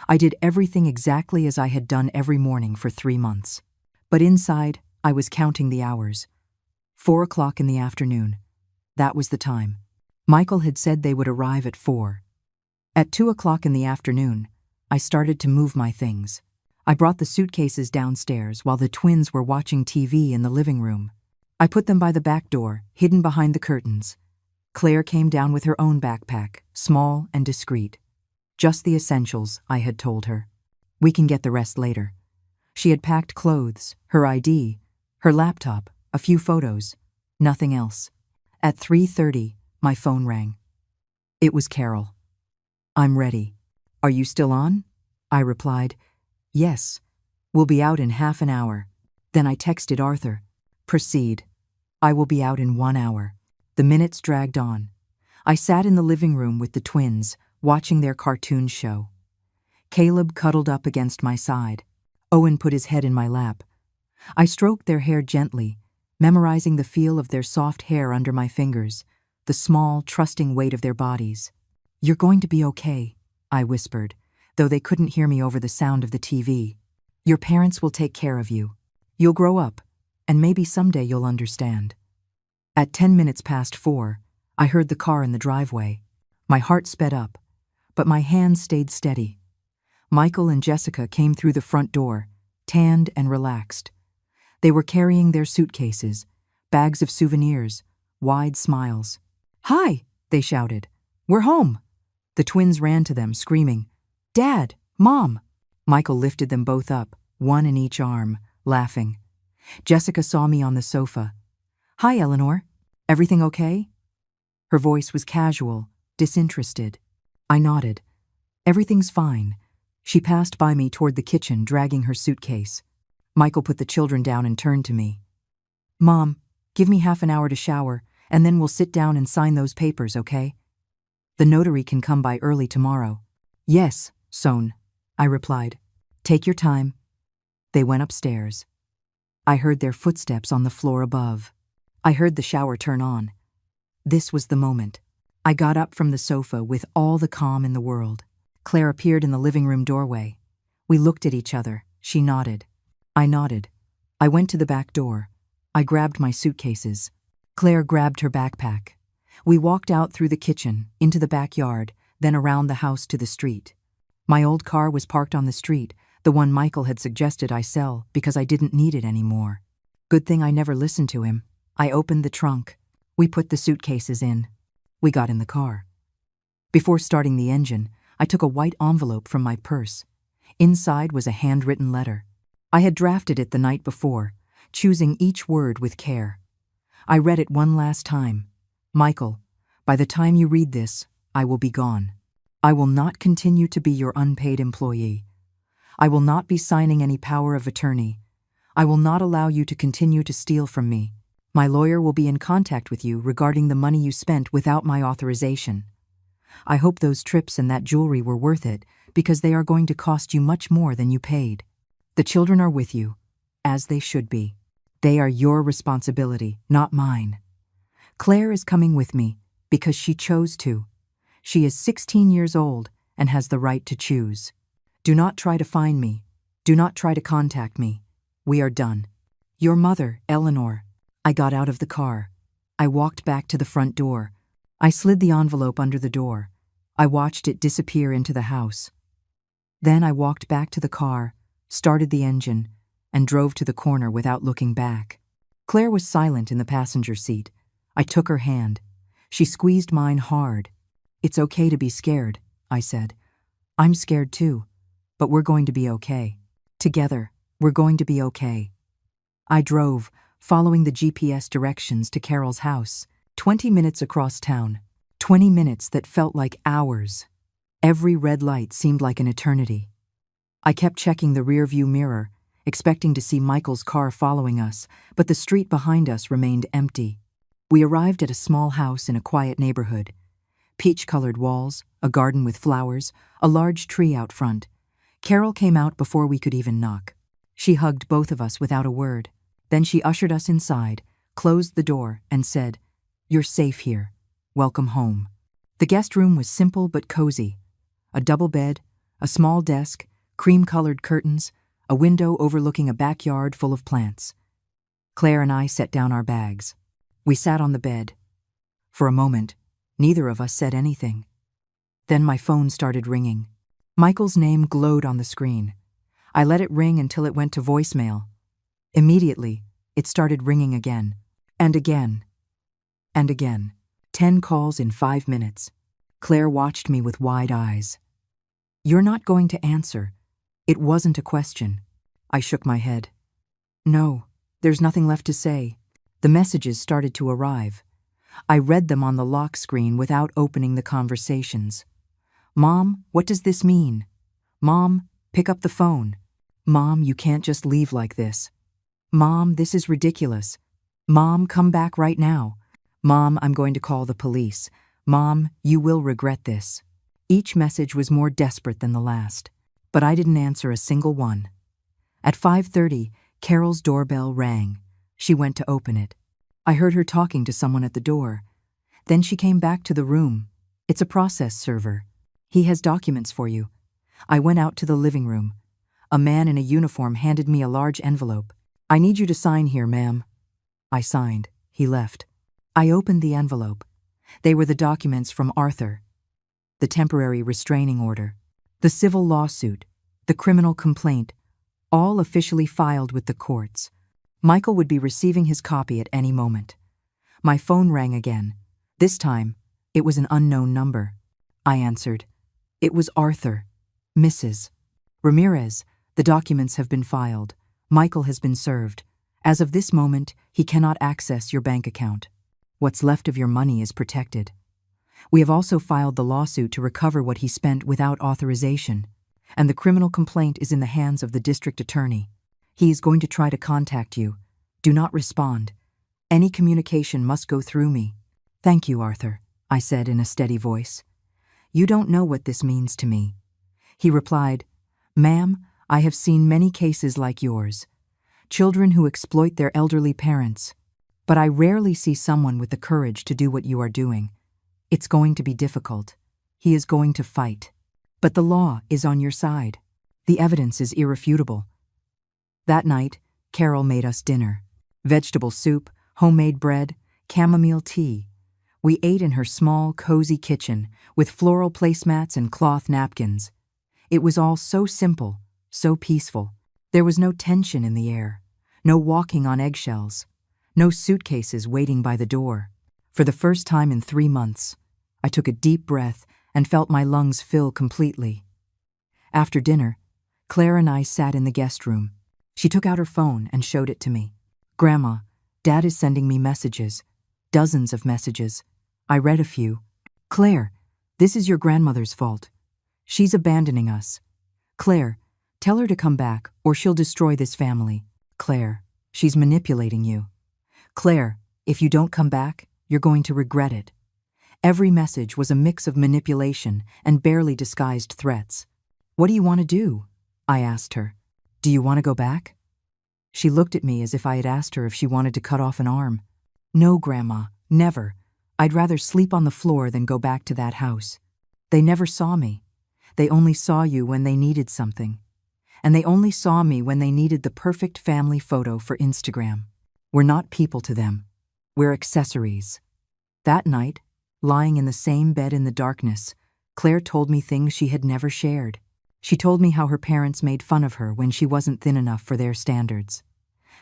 I did everything exactly as I had done every morning for 3 months. But inside, I was counting the hours. 4 o'clock in the afternoon. That was the time. Michael had said they would arrive at 4. At 2 o'clock in the afternoon, I started to move my things. I brought the suitcases downstairs while the twins were watching TV in the living room. I put them by the back door, hidden behind the curtains. Claire came down with her own backpack, small and discreet. Just the essentials, I had told her. We can get the rest later. She had packed clothes, her ID, her laptop, a few photos, nothing else. At 3:30, my phone rang. It was Carol. "I'm ready. Are you still on?" I replied, "Yes. We'll be out in half an hour." Then I texted Arthur, "Proceed. I will be out in 1 hour." The minutes dragged on. I sat in the living room with the twins, watching their cartoon show. Caleb cuddled up against my side. Owen put his head in my lap. I stroked their hair gently, memorizing the feel of their soft hair under my fingers, the small, trusting weight of their bodies. "You're going to be okay," I whispered, though they couldn't hear me over the sound of the TV. "Your parents will take care of you. You'll grow up, and maybe someday you'll understand." At 4:10, I heard the car in the driveway. My heart sped up, but my hands stayed steady. Michael and Jessica came through the front door, tanned and relaxed. They were carrying their suitcases, bags of souvenirs, wide smiles. "Hi," they shouted. "We're home." The twins ran to them, screaming, "Dad! Mom!" Michael lifted them both up, one in each arm, laughing. Jessica saw me on the sofa. "Hi, Eleanor. Everything okay?" Her voice was casual, disinterested. I nodded. "Everything's fine." She passed by me toward the kitchen, dragging her suitcase. Michael put the children down and turned to me. "Mom, give me half an hour to shower, and then we'll sit down and sign those papers, okay? The notary can come by early tomorrow." "Yes, Son," I replied. "Take your time." They went upstairs. I heard their footsteps on the floor above. I heard the shower turn on. This was the moment. I got up from the sofa with all the calm in the world. Claire appeared in the living room doorway. We looked at each other. She nodded. I nodded. I went to the back door. I grabbed my suitcases. Claire grabbed her backpack. We walked out through the kitchen, into the backyard, then around the house to the street. My old car was parked on the street, the one Michael had suggested I sell because I didn't need it anymore. Good thing I never listened to him. I opened the trunk. We put the suitcases in. We got in the car. Before starting the engine, I took a white envelope from my purse. Inside was a handwritten letter. I had drafted it the night before, choosing each word with care. I read it one last time. "Michael, by the time you read this, I will be gone. I will not continue to be your unpaid employee. I will not be signing any power of attorney. I will not allow you to continue to steal from me. My lawyer will be in contact with you regarding the money you spent without my authorization. I hope those trips and that jewelry were worth it, because they are going to cost you much more than you paid. The children are with you, as they should be. They are your responsibility, not mine. Claire is coming with me because she chose to. She is 16 years old and has the right to choose. Do not try to find me. Do not try to contact me. We are done. Your mother, Eleanor." I got out of the car. I walked back to the front door. I slid the envelope under the door. I watched it disappear into the house. Then I walked back to the car, started the engine, and drove to the corner without looking back. Claire was silent in the passenger seat. I took her hand. She squeezed mine hard. "It's okay to be scared," I said. "I'm scared too, but we're going to be okay. Together, we're going to be okay." I drove, following the GPS directions to Carol's house, 20 minutes across town. 20 minutes that felt like hours. Every red light seemed like an eternity. I kept checking the rearview mirror, expecting to see Michael's car following us, but the street behind us remained empty. We arrived at a small house in a quiet neighborhood. Peach-colored walls, a garden with flowers, a large tree out front. Carol came out before we could even knock. She hugged both of us without a word. Then she ushered us inside, closed the door, and said, "You're safe here. Welcome home." The guest room was simple but cozy. A double bed, a small desk, cream-colored curtains, a window overlooking a backyard full of plants. Claire and I set down our bags. We sat on the bed. For a moment, neither of us said anything. Then my phone started ringing. Michael's name glowed on the screen. I let it ring until it went to voicemail. Immediately, it started ringing again, and again, and again. 10 calls in 5 minutes. Claire watched me with wide eyes. "You're not going to answer." It wasn't a question. I shook my head. "No, there's nothing left to say." The messages started to arrive. I read them on the lock screen without opening the conversations. Mom, what does this mean? Mom, pick up the phone. Mom, you can't just leave like this. Mom, this is ridiculous. Mom, come back right now. Mom, I'm going to call the police. Mom, you will regret this. Each message was more desperate than the last, but I didn't answer a single one. At 5:30, Carol's doorbell rang. She went to open it. I heard her talking to someone at the door. Then she came back to the room. It's a process server. He has documents for you. I went out to the living room. A man in a uniform handed me a large envelope. I need you to sign here, ma'am. I signed. He left. I opened the envelope. They were the documents from Arthur. The temporary restraining order, the civil lawsuit, the criminal complaint, all officially filed with the courts. Michael would be receiving his copy at any moment. My phone rang again. This time, it was an unknown number. I answered. It was Arthur. Mrs. Ramirez, the documents have been filed. Michael has been served. As of this moment, he cannot access your bank account. What's left of your money is protected. We have also filed the lawsuit to recover what he spent without authorization, and the criminal complaint is in the hands of the district attorney. He is going to try to contact you. Do not respond. Any communication must go through me. Thank you, Arthur, I said in a steady voice. You don't know what this means to me. He replied, Ma'am, I have seen many cases like yours. Children who exploit their elderly parents. But I rarely see someone with the courage to do what you are doing. It's going to be difficult. He is going to fight. But the law is on your side. The evidence is irrefutable. That night, Carol made us dinner. Vegetable soup, homemade bread, chamomile tea. We ate in her small, cozy kitchen with floral placemats and cloth napkins. It was all so simple, so peaceful. There was no tension in the air, no walking on eggshells, no suitcases waiting by the door. For the first time in 3 months, I took a deep breath and felt my lungs fill completely. After dinner, Claire and I sat in the guest room. She took out her phone and showed it to me. Grandma, Dad is sending me messages. Dozens of messages. I read a few. Claire, this is your grandmother's fault. She's abandoning us. Claire, tell her to come back or she'll destroy this family. Claire, she's manipulating you. Claire, if you don't come back, you're going to regret it. Every message was a mix of manipulation and barely disguised threats. What do you want to do? I asked her. Do you want to go back? She looked at me as if I had asked her if she wanted to cut off an arm. No, Grandma, never. I'd rather sleep on the floor than go back to that house. They never saw me. They only saw you when they needed something. And they only saw me when they needed the perfect family photo for Instagram. We're not people to them. We're accessories. That night, lying in the same bed in the darkness, Claire told me things she had never shared. She told me how her parents made fun of her when she wasn't thin enough for their standards.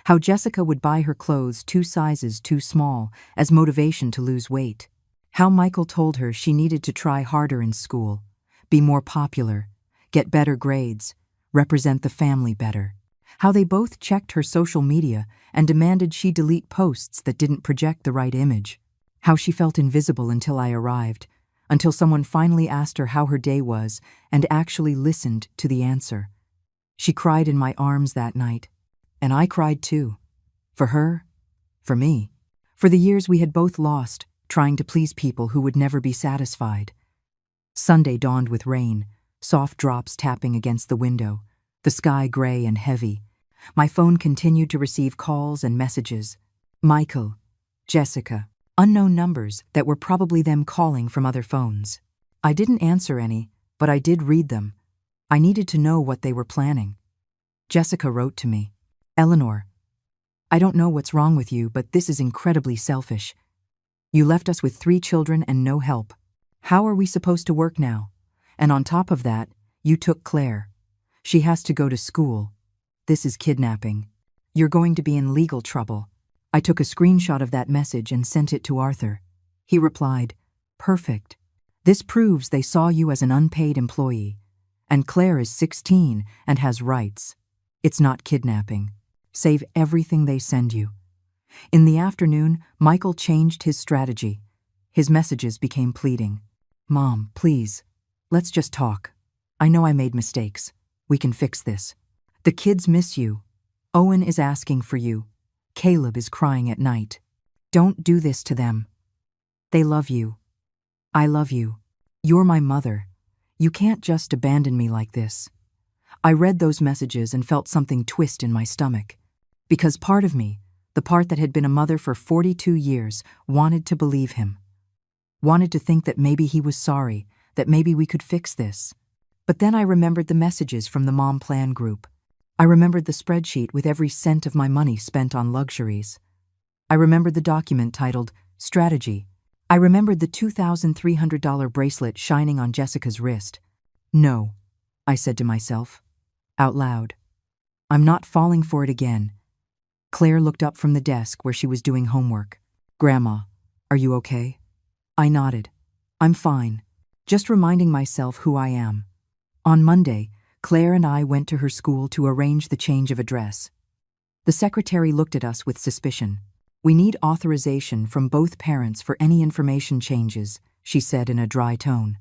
How Jessica would buy her clothes 2 sizes too small as motivation to lose weight. How Michael told her she needed to try harder in school, be more popular, get better grades, represent the family better. How they both checked her social media and demanded she delete posts that didn't project the right image. How she felt invisible until I arrived, until someone finally asked her how her day was and actually listened to the answer. She cried in my arms that night, and I cried too. For her, for me, for the years we had both lost, trying to please people who would never be satisfied. Sunday dawned with rain, soft drops tapping against the window, the sky gray and heavy. My phone continued to receive calls and messages. Michael, Jessica, unknown numbers that were probably them calling from other phones. I didn't answer any, but I did read them. I needed to know what they were planning. Jessica wrote to me, Eleanor, I don't know what's wrong with you, but this is incredibly selfish. You left us with 3 children and no help. How are we supposed to work now? And on top of that, you took Claire. She has to go to school. This is kidnapping. You're going to be in legal trouble. I took a screenshot of that message and sent it to Arthur. He replied, Perfect. This proves they saw you as an unpaid employee. And Claire is 16 and has rights. It's not kidnapping. Save everything they send you. In the afternoon, Michael changed his strategy. His messages became pleading. Mom, please. Let's just talk. I know I made mistakes. We can fix this. The kids miss you. Owen is asking for you. Caleb is crying at night. Don't do this to them. They love you. I love you. You're my mother. You can't just abandon me like this. I read those messages and felt something twist in my stomach. Because part of me, the part that had been a mother for 42 years, wanted to believe him. Wanted to think that maybe he was sorry, that maybe we could fix this. But then I remembered the messages from the Mom Plan group. I remembered the spreadsheet with every cent of my money spent on luxuries. I remembered the document titled Strategy. I remembered the $2,300 bracelet shining on Jessica's wrist. No, I said to myself, out loud. I'm not falling for it again. Claire looked up from the desk where she was doing homework. Grandma, are you okay? I nodded. I'm fine. Just reminding myself who I am. On Monday, Claire and I went to her school to arrange the change of address. The secretary looked at us with suspicion. We need authorization from both parents for any information changes, she said in a dry tone.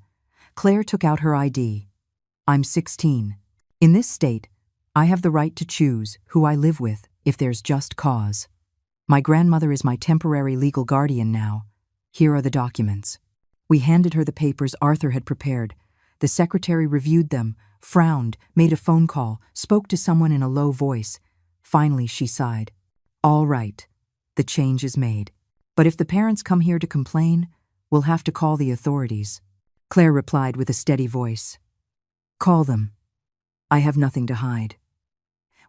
Claire took out her ID. I'm 16. In this state, I have the right to choose who I live with if there's just cause. My grandmother is my temporary legal guardian now. Here are the documents. We handed her the papers Arthur had prepared. The secretary reviewed them, frowned, made a phone call, spoke to someone in a low voice. Finally, she sighed. All right, the change is made. But if the parents come here to complain, we'll have to call the authorities. Claire replied with a steady voice. Call them. I have nothing to hide.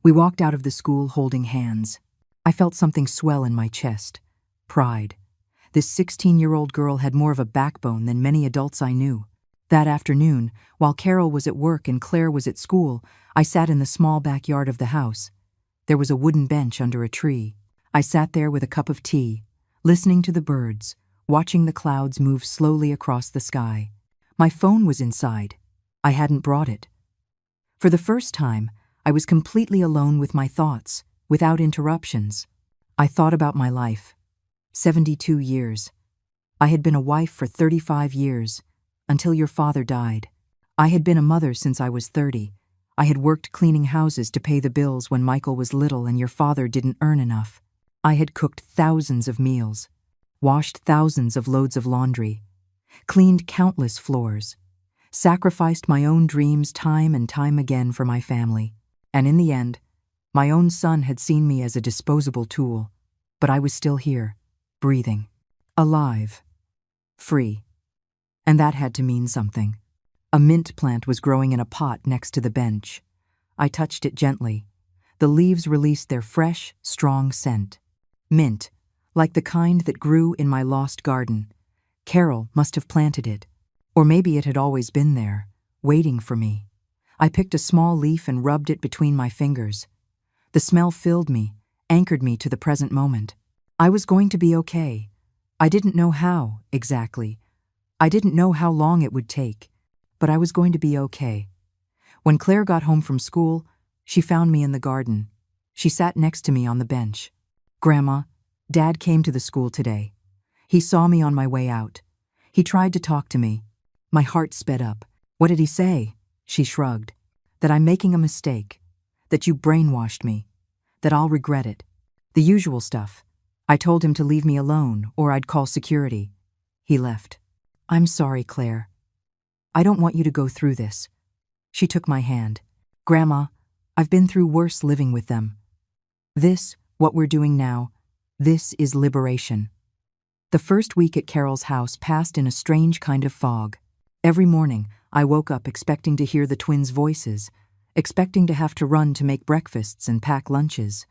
We walked out of the school holding hands. I felt something swell in my chest. Pride. This 16-year-old girl had more of a backbone than many adults I knew. That afternoon, while Carol was at work and Claire was at school, I sat in the small backyard of the house. There was a wooden bench under a tree. I sat there with a cup of tea, listening to the birds, watching the clouds move slowly across the sky. My phone was inside. I hadn't brought it. For the first time, I was completely alone with my thoughts, without interruptions. I thought about my life. 72 years. I had been a wife for 35 years, until your father died. I had been a mother since I was 30. I had worked cleaning houses to pay the bills when Michael was little and your father didn't earn enough. I had cooked thousands of meals, washed thousands of loads of laundry, cleaned countless floors, sacrificed my own dreams time and time again for my family. And in the end, my own son had seen me as a disposable tool, but I was still here, breathing, alive, free. And that had to mean something. A mint plant was growing in a pot next to the bench. I touched it gently. The leaves released their fresh, strong scent. Mint, like the kind that grew in my lost garden. Carol must have planted it. Or maybe it had always been there, waiting for me. I picked a small leaf and rubbed it between my fingers. The smell filled me, anchored me to the present moment. I was going to be okay. I didn't know how, exactly. I didn't know how long it would take, but I was going to be okay. When Claire got home from school, she found me in the garden. She sat next to me on the bench. Grandma, Dad came to the school today. He saw me on my way out. He tried to talk to me. My heart sped up. What did he say? She shrugged. That I'm making a mistake. That you brainwashed me. That I'll regret it. The usual stuff. I told him to leave me alone, or I'd call security. He left. I'm sorry, Claire. I don't want you to go through this. She took my hand. Grandma, I've been through worse living with them. This, what we're doing now, this is liberation. The first week at Carol's house passed in a strange kind of fog. Every morning, I woke up expecting to hear the twins' voices, expecting to have to run to make breakfasts and pack lunches.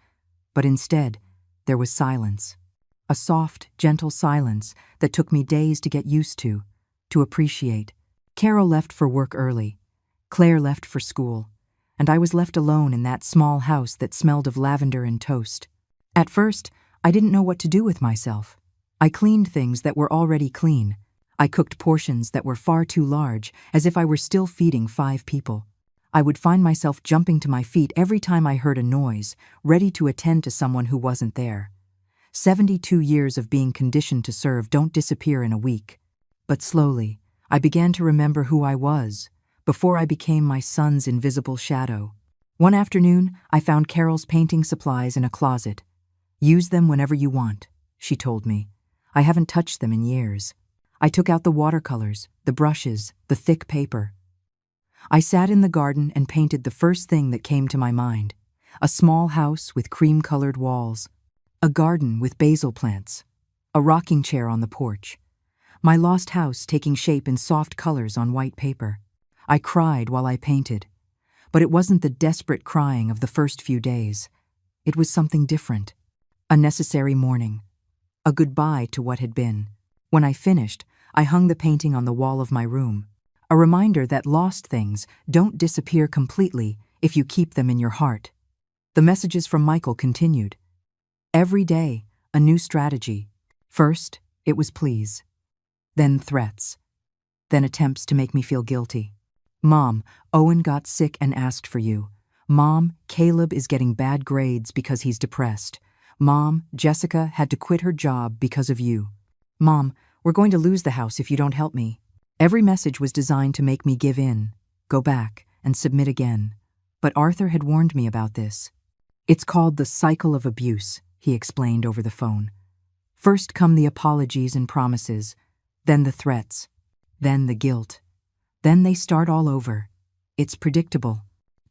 But instead, there was silence. A soft, gentle silence that took me days to get used to appreciate. Carol left for work early. Claire left for school. And I was left alone in that small house that smelled of lavender and toast. At first, I didn't know what to do with myself. I cleaned things that were already clean. I cooked portions that were far too large, as if I were still feeding 5 people. I would find myself jumping to my feet every time I heard a noise, ready to attend to someone who wasn't there. 72 years of being conditioned to serve don't disappear in a week. But slowly, I began to remember who I was, before I became my son's invisible shadow. One afternoon, I found Carol's painting supplies in a closet. "Use them whenever you want," she told me. "I haven't touched them in years." I took out the watercolors, the brushes, the thick paper. I sat in the garden and painted the first thing that came to my mind. A small house with cream-colored walls. A garden with basil plants. A rocking chair on the porch. My lost house taking shape in soft colors on white paper. I cried while I painted. But it wasn't the desperate crying of the first few days. It was something different. A necessary mourning. A goodbye to what had been. When I finished, I hung the painting on the wall of my room. A reminder that lost things don't disappear completely if you keep them in your heart. The messages from Michael continued. Every day, a new strategy. First, it was please. Then threats. Then attempts to make me feel guilty. "Mom, Owen got sick and asked for you. Mom, Caleb is getting bad grades because he's depressed. Mom, Jessica had to quit her job because of you. Mom, we're going to lose the house if you don't help me." Every message was designed to make me give in, go back, and submit again. But Arthur had warned me about this. "It's called the cycle of abuse," he explained over the phone. "First come the apologies and promises, then the threats, then the guilt. Then they start all over. It's predictable.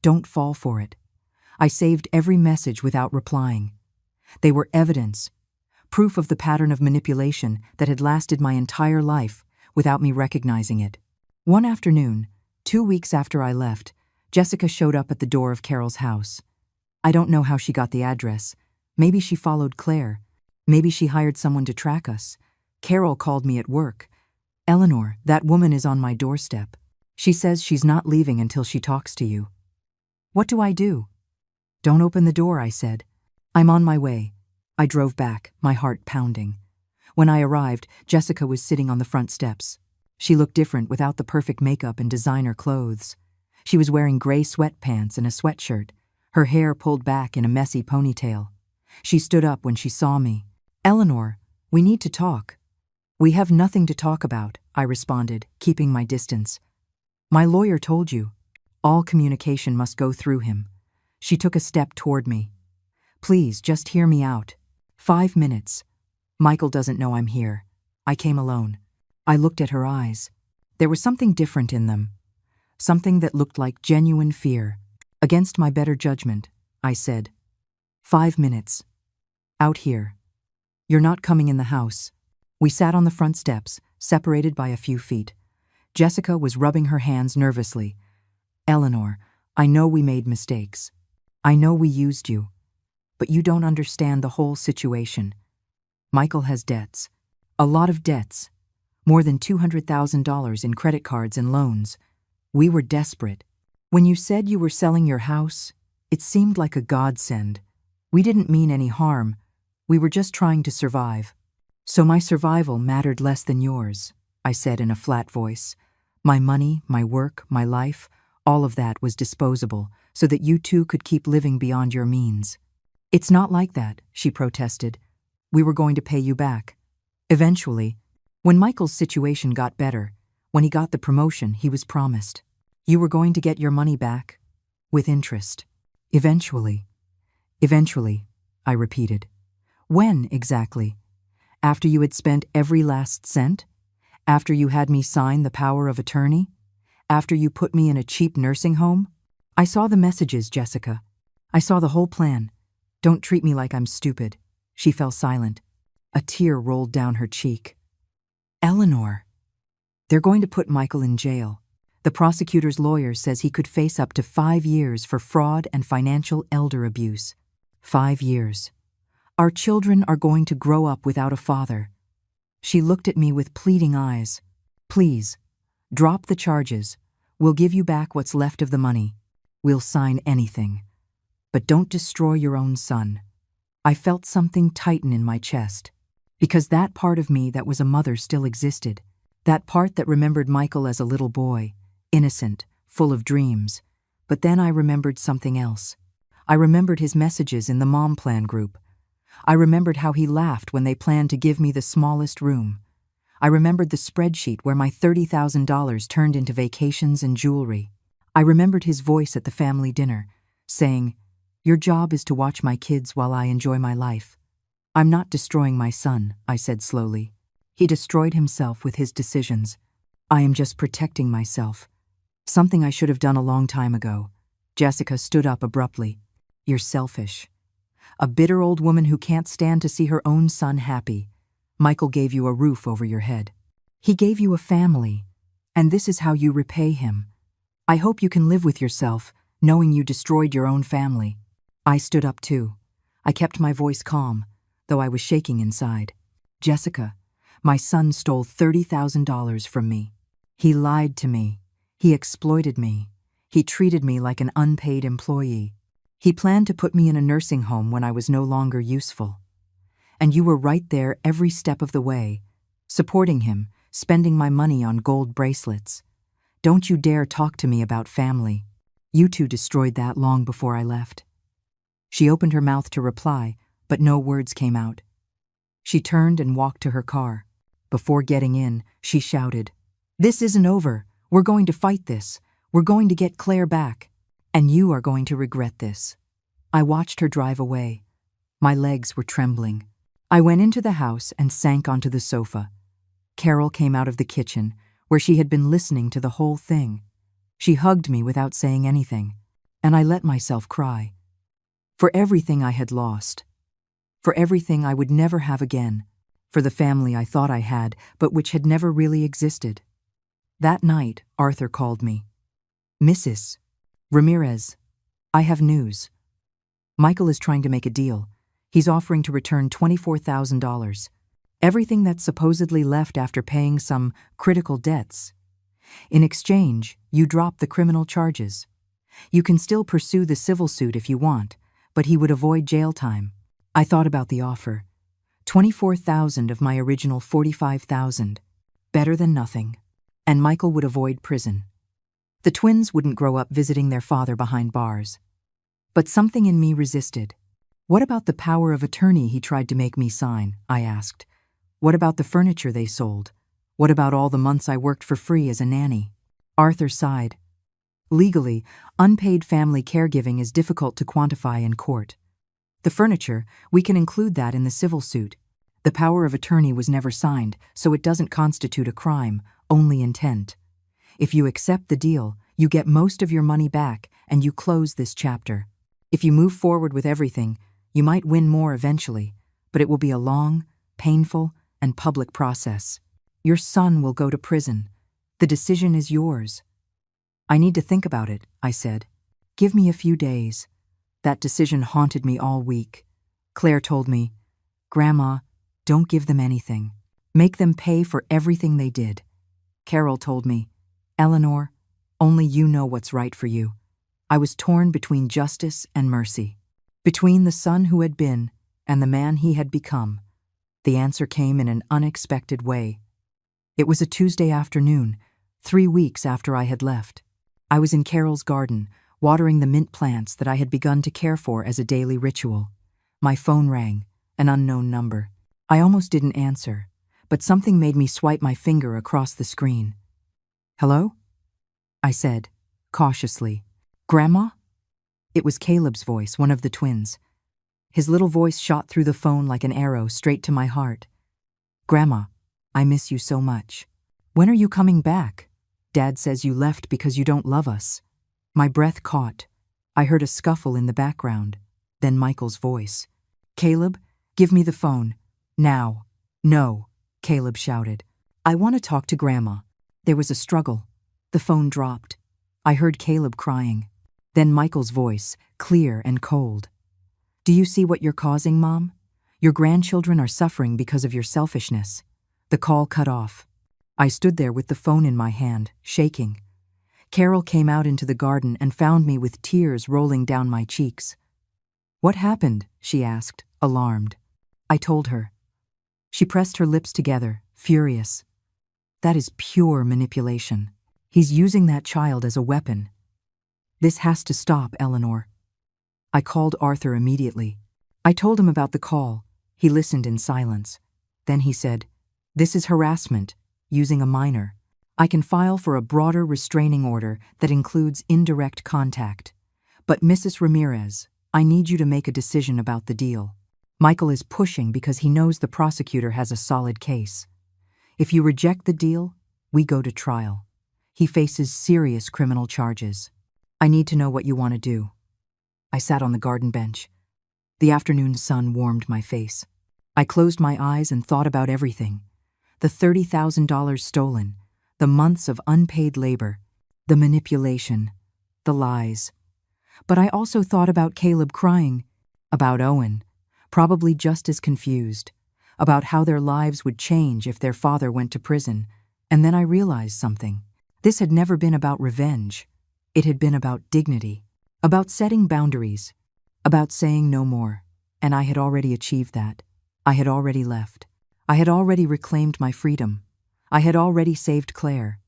Don't fall for it." I saved every message without replying. They were evidence, proof of the pattern of manipulation that had lasted my entire life without me recognizing it. One afternoon, 2 weeks after I left, Jessica showed up at the door of Carol's house. I don't know how she got the address. Maybe she followed Claire. Maybe she hired someone to track us. Carol called me at work. "Eleanor, that woman is on my doorstep. She says she's not leaving until she talks to you." "What do I do?" "Don't open the door," I said. "I'm on my way." I drove back, my heart pounding. When I arrived, Jessica was sitting on the front steps. She looked different without the perfect makeup and designer clothes. She was wearing gray sweatpants and a sweatshirt, her hair pulled back in a messy ponytail. She stood up when she saw me. "Eleanor, we need to talk." "We have nothing to talk about," I responded, keeping my distance. "My lawyer told you. All communication must go through him." She took a step toward me. "Please, just hear me out. 5 minutes. Michael doesn't know I'm here. I came alone." I looked at her eyes. There was something different in them. Something that looked like genuine fear. Against my better judgment, I said, 5 minutes. Out here. You're not coming in the house." We sat on the front steps, separated by a few feet. Jessica was rubbing her hands nervously. "Eleanor, I know we made mistakes. I know we used you. But you don't understand the whole situation. Michael has debts. A lot of debts. More than $200,000 in credit cards and loans. We were desperate. When you said you were selling your house, it seemed like a godsend. We didn't mean any harm. We were just trying to survive. So my survival mattered less than yours," I said in a flat voice. "My money, my work, my life, all of that was disposable so that you two could keep living beyond your means." "It's not like that," she protested. "We were going to pay you back. Eventually, when Michael's situation got better, when he got the promotion he was promised, you were going to get your money back, with interest. Eventually. Eventually," I repeated. "When exactly? After you had spent every last cent? After you had me sign the power of attorney? After you put me in a cheap nursing home?" "I saw the messages, Jessica. I saw the whole plan. Don't treat me like I'm stupid." She fell silent. A tear rolled down her cheek. "Eleanor, they're going to put Michael in jail. The prosecutor's lawyer says he could face up to 5 years for fraud and financial elder abuse. 5 years. Our children are going to grow up without a father." She looked at me with pleading eyes. "Please, drop the charges. We'll give you back what's left of the money. We'll sign anything. But don't destroy your own son." I felt something tighten in my chest, because that part of me that was a mother still existed, that part that remembered Michael as a little boy, innocent, full of dreams. But then I remembered something else. I remembered his messages in the Mom Plan group. I remembered how he laughed when they planned to give me the smallest room. I remembered the spreadsheet where my $30,000 turned into vacations and jewelry. I remembered his voice at the family dinner, saying, "Your job is to watch my kids while I enjoy my life." "I'm not destroying my son," I said slowly. "He destroyed himself with his decisions. I am just protecting myself. Something I should have done a long time ago." Jessica stood up abruptly. "You're selfish. A bitter old woman who can't stand to see her own son happy. Michael gave you a roof over your head. He gave you a family, and this is how you repay him. I hope you can live with yourself, knowing you destroyed your own family." I stood up too. I kept my voice calm, though I was shaking inside. "Jessica, my son stole $30,000 from me. He lied to me. He exploited me. He treated me like an unpaid employee. He planned to put me in a nursing home when I was no longer useful. And you were right there every step of the way, supporting him, spending my money on gold bracelets. Don't you dare talk to me about family. You two destroyed that long before I left." She opened her mouth to reply, but no words came out. She turned and walked to her car. Before getting in, she shouted, "This isn't over. We're going to fight this. We're going to get Claire back. And you are going to regret this." I watched her drive away. My legs were trembling. I went into the house and sank onto the sofa. Carol came out of the kitchen, where she had been listening to the whole thing. She hugged me without saying anything, and I let myself cry. For everything I had lost. For everything I would never have again. For the family I thought I had, but which had never really existed. That night, Arthur called me. "Mrs. Ramirez, I have news. Michael is trying to make a deal. He's offering to return $24,000. Everything that's supposedly left after paying some critical debts. In exchange, you drop the criminal charges. You can still pursue the civil suit if you want, but he would avoid jail time." I thought about the offer. 24,000 of my original 45,000. Better than nothing. And Michael would avoid prison. The twins wouldn't grow up visiting their father behind bars. But something in me resisted. "What about the power of attorney he tried to make me sign?" I asked. "What about the furniture they sold? What about all the months I worked for free as a nanny?" Arthur sighed. "Legally, unpaid family caregiving is difficult to quantify in court. The furniture, we can include that in the civil suit. The power of attorney was never signed, so it doesn't constitute a crime, only intent. If you accept the deal, you get most of your money back and you close this chapter. If you move forward with everything, you might win more eventually, but it will be a long, painful, and public process. Your son will go to prison. The decision is yours." "I need to think about it," I said. "Give me a few days." That decision haunted me all week. Claire told me, "Grandma, don't give them anything. Make them pay for everything they did." Carol told me, "Eleanor, only you know what's right for you." I was torn between justice and mercy. Between the son who had been and the man he had become. The answer came in an unexpected way. It was a Tuesday afternoon, 3 weeks after I had left. I was in Carol's garden, watering the mint plants that I had begun to care for as a daily ritual. My phone rang, an unknown number. I almost didn't answer, but something made me swipe my finger across the screen. "Hello?" I said, cautiously. "Grandma?" It was Caleb's voice, one of the twins. His little voice shot through the phone like an arrow straight to my heart. "Grandma, I miss you so much. When are you coming back? Dad says you left because you don't love us." My breath caught. I heard a scuffle in the background, then Michael's voice. "Caleb, give me the phone. Now." "No," Caleb shouted. "I want to talk to Grandma." There was a struggle. The phone dropped. I heard Caleb crying. Then Michael's voice, clear and cold. "Do you see what you're causing, Mom? Your grandchildren are suffering because of your selfishness." The call cut off. I stood there with the phone in my hand, shaking. Carol came out into the garden and found me with tears rolling down my cheeks. "What happened?" she asked, alarmed. I told her. She pressed her lips together, furious. "That is pure manipulation. He's using that child as a weapon. This has to stop, Eleanor." I called Arthur immediately. I told him about the call, He listened in silence. Then he said, "This is harassment, using a minor. I can file for a broader restraining order that includes indirect contact. But Mrs. Ramirez, I need you to make a decision about the deal." Michael is pushing because he knows the prosecutor has a solid case. If you reject the deal, we go to trial. He faces serious criminal charges. "I need to know what you want to do." I sat on the garden bench. The afternoon sun warmed my face. I closed my eyes and thought about everything. The $30,000 stolen, the months of unpaid labor, the manipulation, the lies. But I also thought about Caleb crying, about Owen, probably just as confused, about how their lives would change if their father went to prison. And then I realized something. This had never been about revenge. It had been about dignity, about setting boundaries, about saying no more. And I had already achieved that. I had already left. I had already reclaimed my freedom. I had already saved Claire.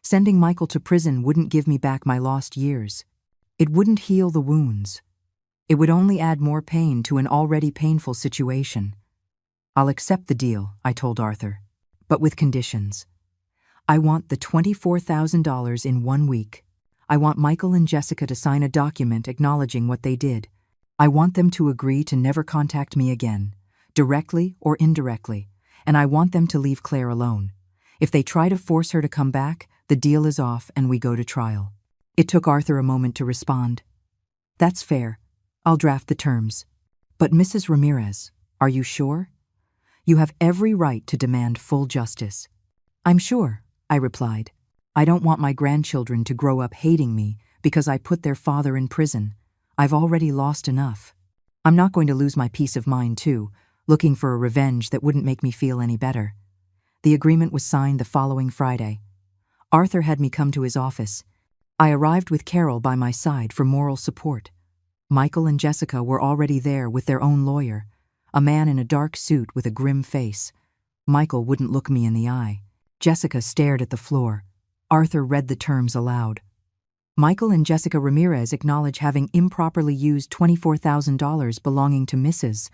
Sending Michael to prison wouldn't give me back my lost years. It wouldn't heal the wounds. It would only add more pain to an already painful situation. "I'll accept the deal," I told Arthur, "but with conditions. I want the $24,000 in 1 week. I want Michael and Jessica to sign a document acknowledging what they did. I want them to agree to never contact me again, directly or indirectly, and I want them to leave Claire alone. If they try to force her to come back, the deal is off and we go to trial." It took Arthur a moment to respond. "That's fair. I'll draft the terms. But Mrs. Ramirez, are you sure? You have every right to demand full justice." "I'm sure," I replied. "I don't want my grandchildren to grow up hating me because I put their father in prison. I've already lost enough. I'm not going to lose my peace of mind too, looking for a revenge that wouldn't make me feel any better." The agreement was signed the following Friday. Arthur had me come to his office. I arrived with Carol by my side for moral support. Michael and Jessica were already there with their own lawyer, a man in a dark suit with a grim face. Michael wouldn't look me in the eye. Jessica stared at the floor. Arthur read the terms aloud. "Michael and Jessica Ramirez acknowledge having improperly used $24,000 belonging to Mrs.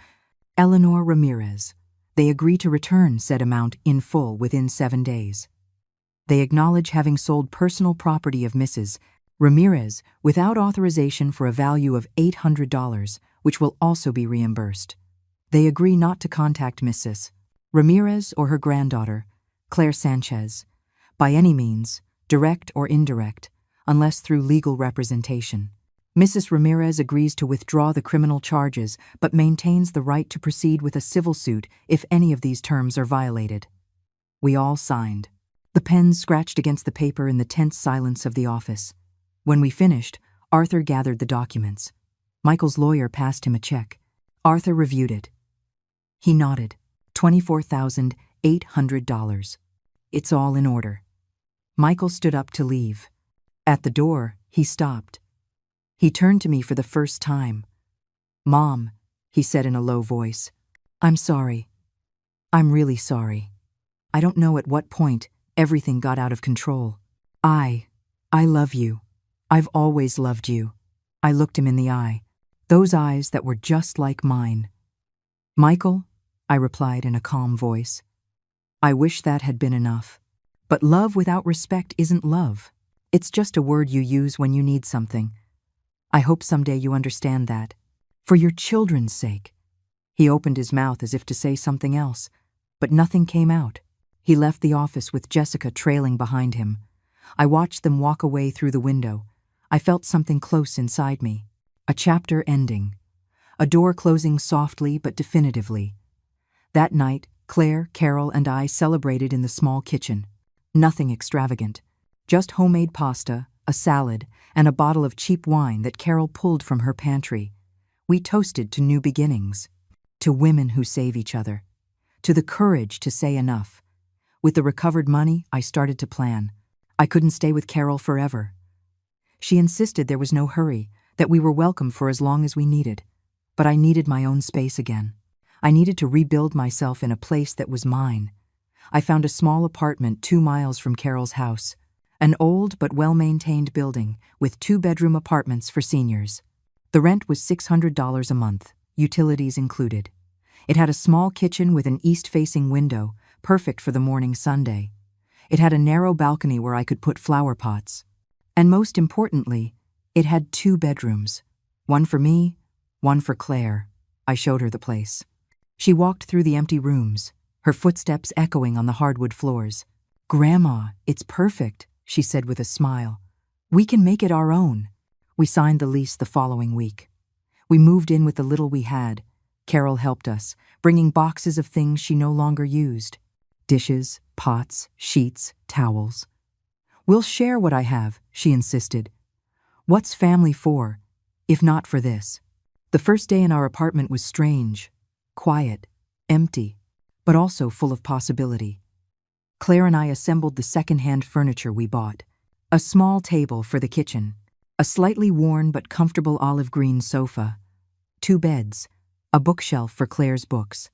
Eleanor Ramirez. They agree to return said amount in full within 7 days. They acknowledge having sold personal property of Mrs. Ramirez without authorization for a value of $800, which will also be reimbursed. They agree not to contact Mrs. Ramirez or her granddaughter, Claire Sanchez, by any means, direct or indirect, unless through legal representation. Mrs. Ramirez agrees to withdraw the criminal charges but maintains the right to proceed with a civil suit if any of these terms are violated." We all signed. The pens scratched against the paper in the tense silence of the office. When we finished, Arthur gathered the documents. Michael's lawyer passed him a check. Arthur reviewed it. He nodded. $24,800. "It's all in order." Michael stood up to leave. At the door, he stopped. He turned to me for the first time. "Mom," he said in a low voice, "I'm sorry. I'm really sorry. I don't know at what point everything got out of control. I love you. I've always loved you." I looked him in the eye, those eyes that were just like mine. "Michael," I replied in a calm voice, "I wish that had been enough. But love without respect isn't love. It's just a word you use when you need something. I hope someday you understand that. For your children's sake." He opened his mouth as if to say something else, but nothing came out. He left the office with Jessica trailing behind him. I watched them walk away through the window. I felt something close inside me. A chapter ending. A door closing softly but definitively. That night, Claire, Carol, and I celebrated in the small kitchen. Nothing extravagant. Just homemade pasta, a salad, and a bottle of cheap wine that Carol pulled from her pantry. We toasted to new beginnings. To women who save each other. To the courage to say enough. With the recovered money, I started to plan. I couldn't stay with Carol forever. She insisted there was no hurry, that we were welcome for as long as we needed. But I needed my own space again. I needed to rebuild myself in a place that was mine. I found a small apartment 2 miles from Carol's house. An old but well-maintained building with 2-bedroom apartments for seniors. The rent was $600 a month, utilities included. It had a small kitchen with an east-facing window, perfect for the morning Sunday. It had a narrow balcony where I could put flower pots. And most importantly, it had 2 bedrooms. One for me, one for Claire. I showed her the place. She walked through the empty rooms, her footsteps echoing on the hardwood floors. "Grandma, it's perfect," she said with a smile. "We can make it our own." We signed the lease the following week. We moved in with the little we had. Carol helped us, bringing boxes of things she no longer used. Dishes, pots, sheets, towels. "We'll share what I have," she insisted. "What's family for, if not for this?" The first day in our apartment was strange, quiet, empty, but also full of possibility. Claire and I assembled the second-hand furniture we bought. A small table for the kitchen, a slightly worn but comfortable olive green sofa, 2 beds, a bookshelf for Claire's books.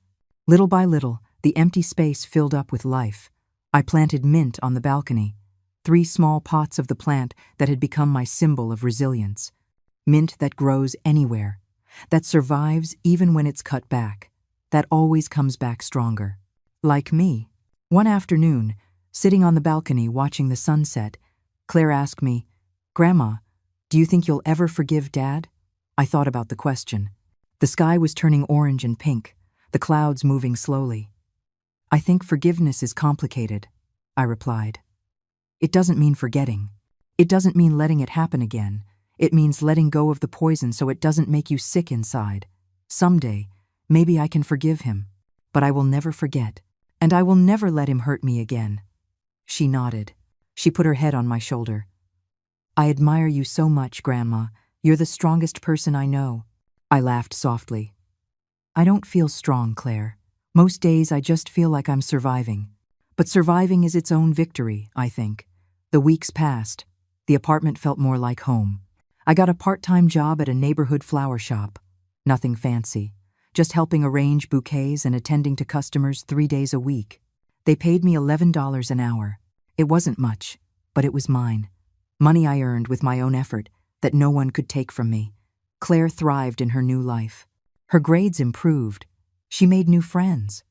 Little by little, the empty space filled up with life. I planted mint on the balcony, 3 small pots of the plant that had become my symbol of resilience. Mint that grows anywhere, that survives even when it's cut back, that always comes back stronger. Like me. One afternoon, sitting on the balcony watching the sunset, Claire asked me, "Grandma, do you think you'll ever forgive Dad?" I thought about the question. The sky was turning orange and pink, the clouds moving slowly. "I think forgiveness is complicated," I replied. "It doesn't mean forgetting. It doesn't mean letting it happen again. It means letting go of the poison so it doesn't make you sick inside. Someday, maybe I can forgive him, but I will never forget, and I will never let him hurt me again." She nodded. She put her head on my shoulder. "I admire you so much, Grandma. You're the strongest person I know." I laughed softly. "I don't feel strong, Claire. Most days I just feel like I'm surviving. But surviving is its own victory, I think." The weeks passed. The apartment felt more like home. I got a part-time job at a neighborhood flower shop. Nothing fancy, just helping arrange bouquets and attending to customers 3 days a week. They paid me $11 an hour. It wasn't much, but it was mine. Money I earned with my own effort that no one could take from me. Claire thrived in her new life. Her grades improved. She made new friends.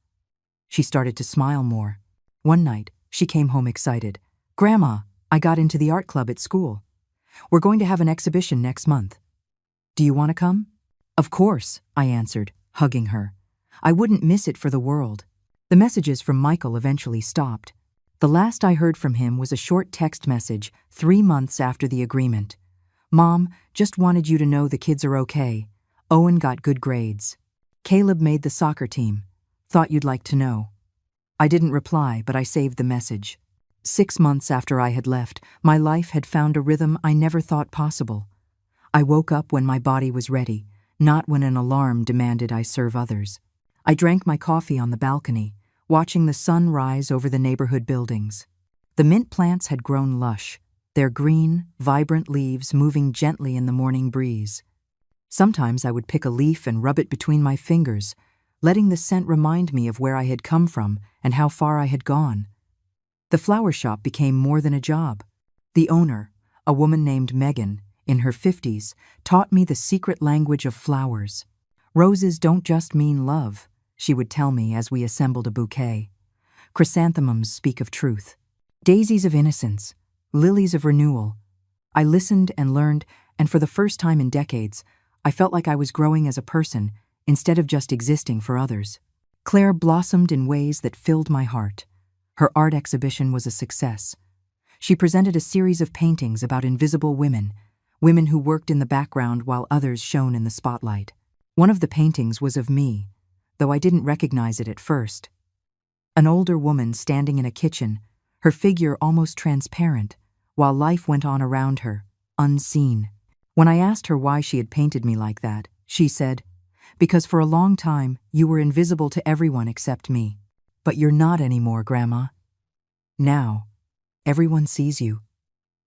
She started to smile more. One night, she came home excited. "Grandma, I got into the art club at school. We're going to have an exhibition next month. Do you want to come?" "Of course," I answered, hugging her. I wouldn't miss it for the world. The messages from Michael eventually stopped. The last I heard from him was a short text message 3 months after the agreement. "Mom, just wanted you to know the kids are okay. Owen got good grades. Caleb made the soccer team. Thought you'd like to know." I didn't reply, but I saved the message. 6 months after I had left, my life had found a rhythm I never thought possible. I woke up when my body was ready, not when an alarm demanded I serve others. I drank my coffee on the balcony, watching the sun rise over the neighborhood buildings. The mint plants had grown lush, their green, vibrant leaves moving gently in the morning breeze. Sometimes I would pick a leaf and rub it between my fingers, letting the scent remind me of where I had come from and how far I had gone. The flower shop became more than a job. The owner, a woman named Megan, in her 50s, taught me the secret language of flowers. "Roses don't just mean love," she would tell me as we assembled a bouquet. "Chrysanthemums speak of truth. Daisies of innocence. Lilies of renewal." I listened and learned, and for the first time in decades, I felt like I was growing as a person instead of just existing for others. Claire blossomed in ways that filled my heart. Her art exhibition was a success. She presented a series of paintings about invisible women, women who worked in the background while others shone in the spotlight. One of the paintings was of me, though I didn't recognize it at first. An older woman standing in a kitchen, her figure almost transparent, while life went on around her, unseen. When I asked her why she had painted me like that, she said, "Because for a long time, you were invisible to everyone except me. But you're not anymore, Grandma. Now, everyone sees you."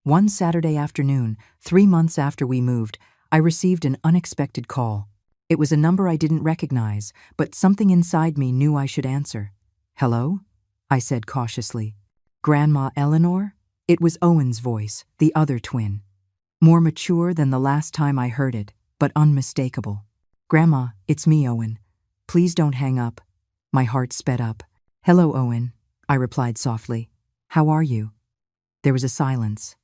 One Saturday afternoon, 3 months after we moved, I received an unexpected call. It was a number I didn't recognize, but something inside me knew I should answer. "Hello?" I said cautiously. "Grandma Eleanor?" It was Owen's voice, the other twin. More mature than the last time I heard it, but unmistakable. "Grandma, it's me, Owen. Please don't hang up. My heart sped up. Hello, Owen, I replied softly. How are you? There was a silence.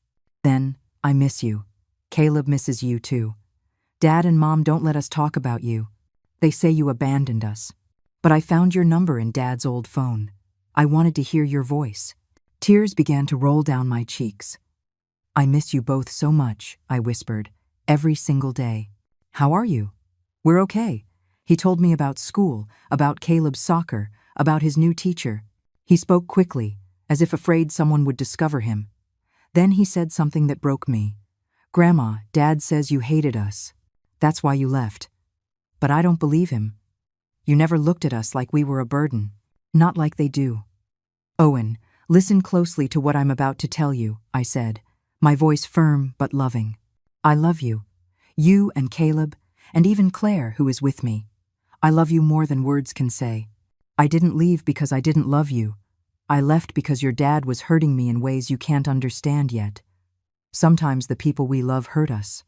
Then, I miss you. Caleb misses you too. Dad and Mom don't let us talk about you. They say you abandoned us. But I found your number in Dad's old phone. I wanted to hear your voice. Tears began to roll down my cheeks. I miss you both so much, I whispered, every single day. How are you? We're okay. He told me about school, about Caleb's soccer, about his new teacher. He spoke quickly, as if afraid someone would discover him. Then he said something that broke me. Grandma, Dad says you hated us. That's why you left. But I don't believe him. You never looked at us like we were a burden. Not like they do. Owen, listen closely to what I'm about to tell you, I said, my voice firm but loving. I love you. You and Caleb, and even Claire, who is with me. I love you more than words can say. I didn't leave because I didn't love you. I left because your dad was hurting me in ways you can't understand yet. Sometimes the people we love hurt us.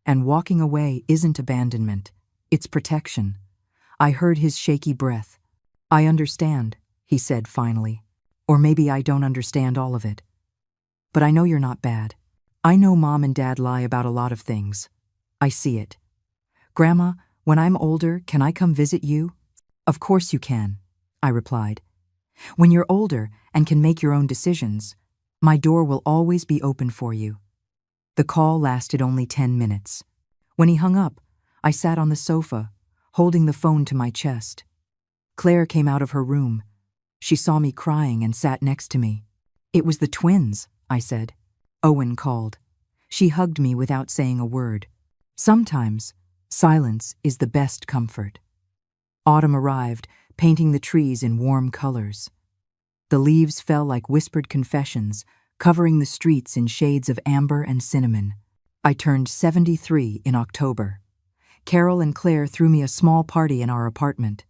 And walking away isn't abandonment. It's protection. I heard his shaky breath. I understand, he said finally. Or maybe I don't understand all of it. But I know you're not bad. I know Mom and Dad lie about a lot of things. I see it. Grandma, when I'm older, can I come visit you? Of course you can, I replied. When you're older and can make your own decisions, my door will always be open for you. The call lasted only 10 minutes. When he hung up, I sat on the sofa, holding the phone to my chest. Claire came out of her room. She saw me crying and sat next to me. It was the twins, I said. Owen called. She hugged me without saying a word. Sometimes, silence is the best comfort. Autumn arrived, painting the trees in warm colors. The leaves fell like whispered confessions, covering the streets in shades of amber and cinnamon. I turned 73 in October. Carol and Claire threw me a small party in our apartment.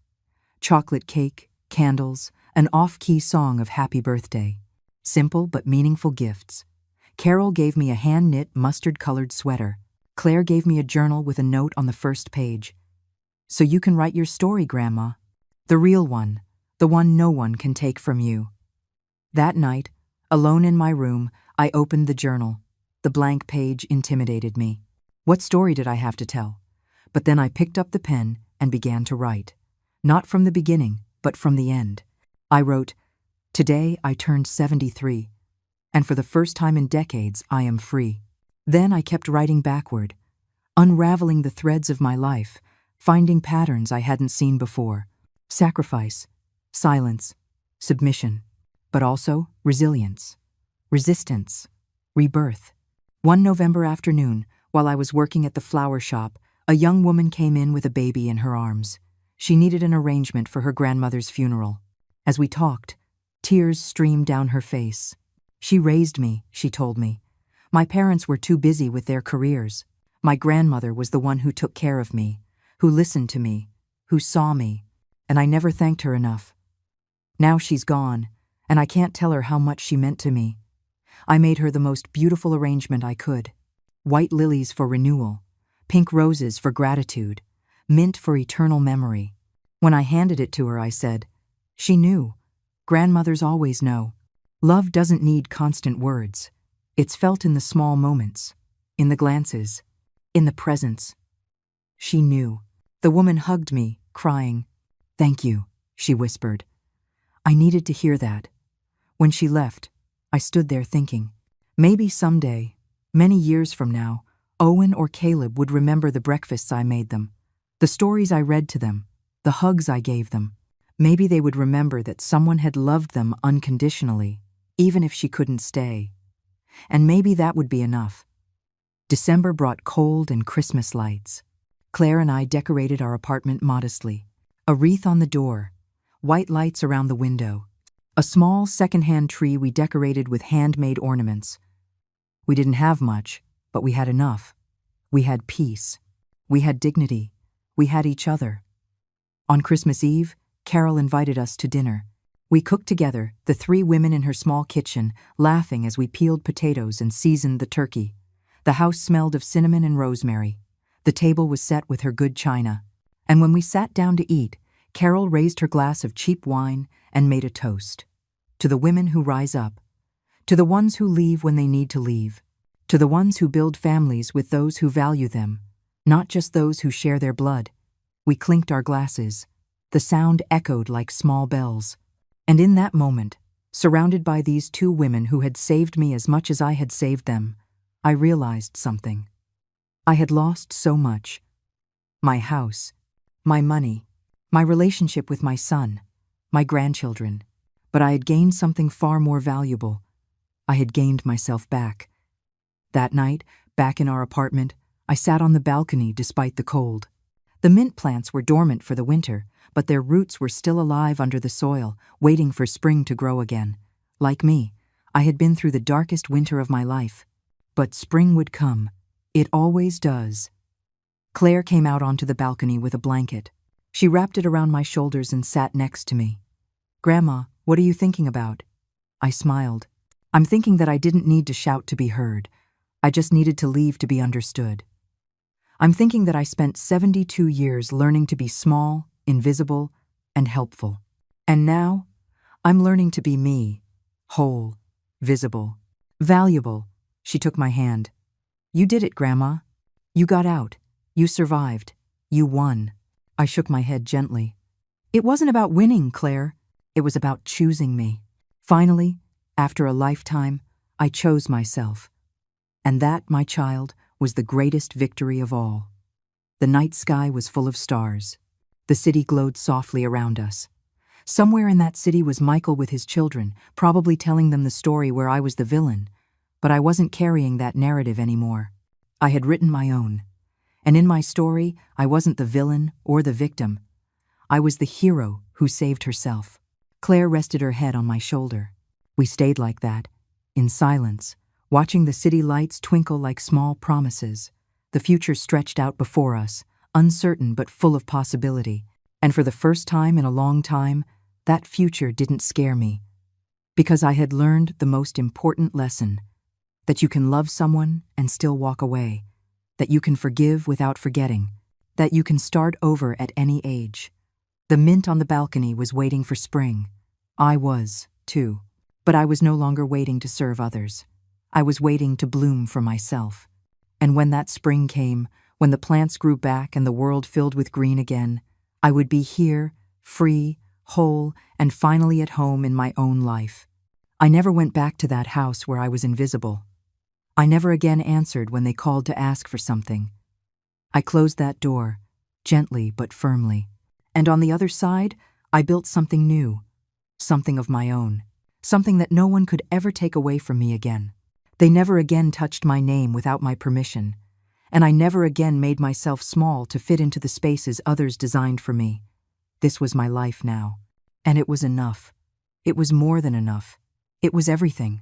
Chocolate cake, candles, an off-key song of happy birthday. Simple but meaningful gifts. Carol gave me a hand-knit mustard-colored sweater. Claire gave me a journal with a note on the first page. So you can write your story, Grandma. The real one, the one no one can take from you. That night, alone in my room, I opened the journal. The blank page intimidated me. What story did I have to tell? But then I picked up the pen and began to write. Not from the beginning, but from the end. I wrote, Today I turned 73, and for the first time in decades I am free. Then I kept writing backward, unraveling the threads of my life, finding patterns I hadn't seen before. Sacrifice, silence, submission, but also resilience, resistance, rebirth. One November afternoon, while I was working at the flower shop, a young woman came in with a baby in her arms. She needed an arrangement for her grandmother's funeral. As we talked, tears streamed down her face. She raised me, she told me. My parents were too busy with their careers. My grandmother was the one who took care of me, who listened to me, who saw me, and I never thanked her enough. Now she's gone, and I can't tell her how much she meant to me. I made her the most beautiful arrangement I could. White lilies for renewal, pink roses for gratitude, mint for eternal memory. When I handed it to her, I said, She knew. Grandmothers always know. Love doesn't need constant words. It's felt in the small moments, in the glances, in the presence. She knew. The woman hugged me, crying. Thank you, she whispered. I needed to hear that. When she left, I stood there thinking, maybe someday, many years from now, Owen or Caleb would remember the breakfasts I made them, the stories I read to them, the hugs I gave them. Maybe they would remember that someone had loved them unconditionally, even if she couldn't stay. And maybe that would be enough. December brought cold and Christmas lights. Claire and I decorated our apartment modestly. A wreath on the door, white lights around the window, a small second-hand tree we decorated with handmade ornaments. We didn't have much, but we had enough. We had peace. We had dignity. We had each other. On Christmas Eve, Carol invited us to dinner. We cooked together, the three women in her small kitchen, laughing as we peeled potatoes and seasoned the turkey. The house smelled of cinnamon and rosemary. The table was set with her good china. And when we sat down to eat, Carol raised her glass of cheap wine and made a toast. To the women who rise up. To the ones who leave when they need to leave. To the ones who build families with those who value them, not just those who share their blood. We clinked our glasses. The sound echoed like small bells. And in that moment, surrounded by these two women who had saved me as much as I had saved them, I realized something. I had lost so much. My house, my money, my relationship with my son, my grandchildren. But I had gained something far more valuable. I had gained myself back. That night, back in our apartment, I sat on the balcony despite the cold. The mint plants were dormant for the winter, but their roots were still alive under the soil, waiting for spring to grow again. Like me, I had been through the darkest winter of my life. But spring would come. It always does. Claire came out onto the balcony with a blanket. She wrapped it around my shoulders and sat next to me. "Grandma, what are you thinking about?" I smiled. "I'm thinking that I didn't need to shout to be heard. I just needed to leave to be understood. I'm thinking that I spent 72 years learning to be small, invisible, and helpful. And now, I'm learning to be me, whole, visible, valuable." She took my hand. "You did it, Grandma. You got out. You survived. You won." I shook my head gently. "It wasn't about winning, Claire. It was about choosing me. Finally, after a lifetime, I chose myself. And that, my child, was the greatest victory of all." The night sky was full of stars. The city glowed softly around us. Somewhere in that city was Michael with his children, probably telling them the story where I was the villain. But I wasn't carrying that narrative anymore. I had written my own. And in my story, I wasn't the villain or the victim. I was the hero who saved herself. Claire rested her head on my shoulder. We stayed like that, in silence, watching the city lights twinkle like small promises. The future stretched out before us, uncertain but full of possibility. And for the first time in a long time, that future didn't scare me. Because I had learned the most important lesson: that you can love someone and still walk away, that you can forgive without forgetting, that you can start over at any age. The mint on the balcony was waiting for spring. I was, too. But I was no longer waiting to serve others. I was waiting to bloom for myself. And when that spring came, when the plants grew back and the world filled with green again, I would be here, free, whole, and finally at home in my own life. I never went back to that house where I was invisible. I never again answered when they called to ask for something. I closed that door, gently but firmly. And on the other side, I built something new, something of my own, something that no one could ever take away from me again. They never again touched my name without my permission, and I never again made myself small to fit into the spaces others designed for me. This was my life now, and it was enough. It was more than enough. It was everything.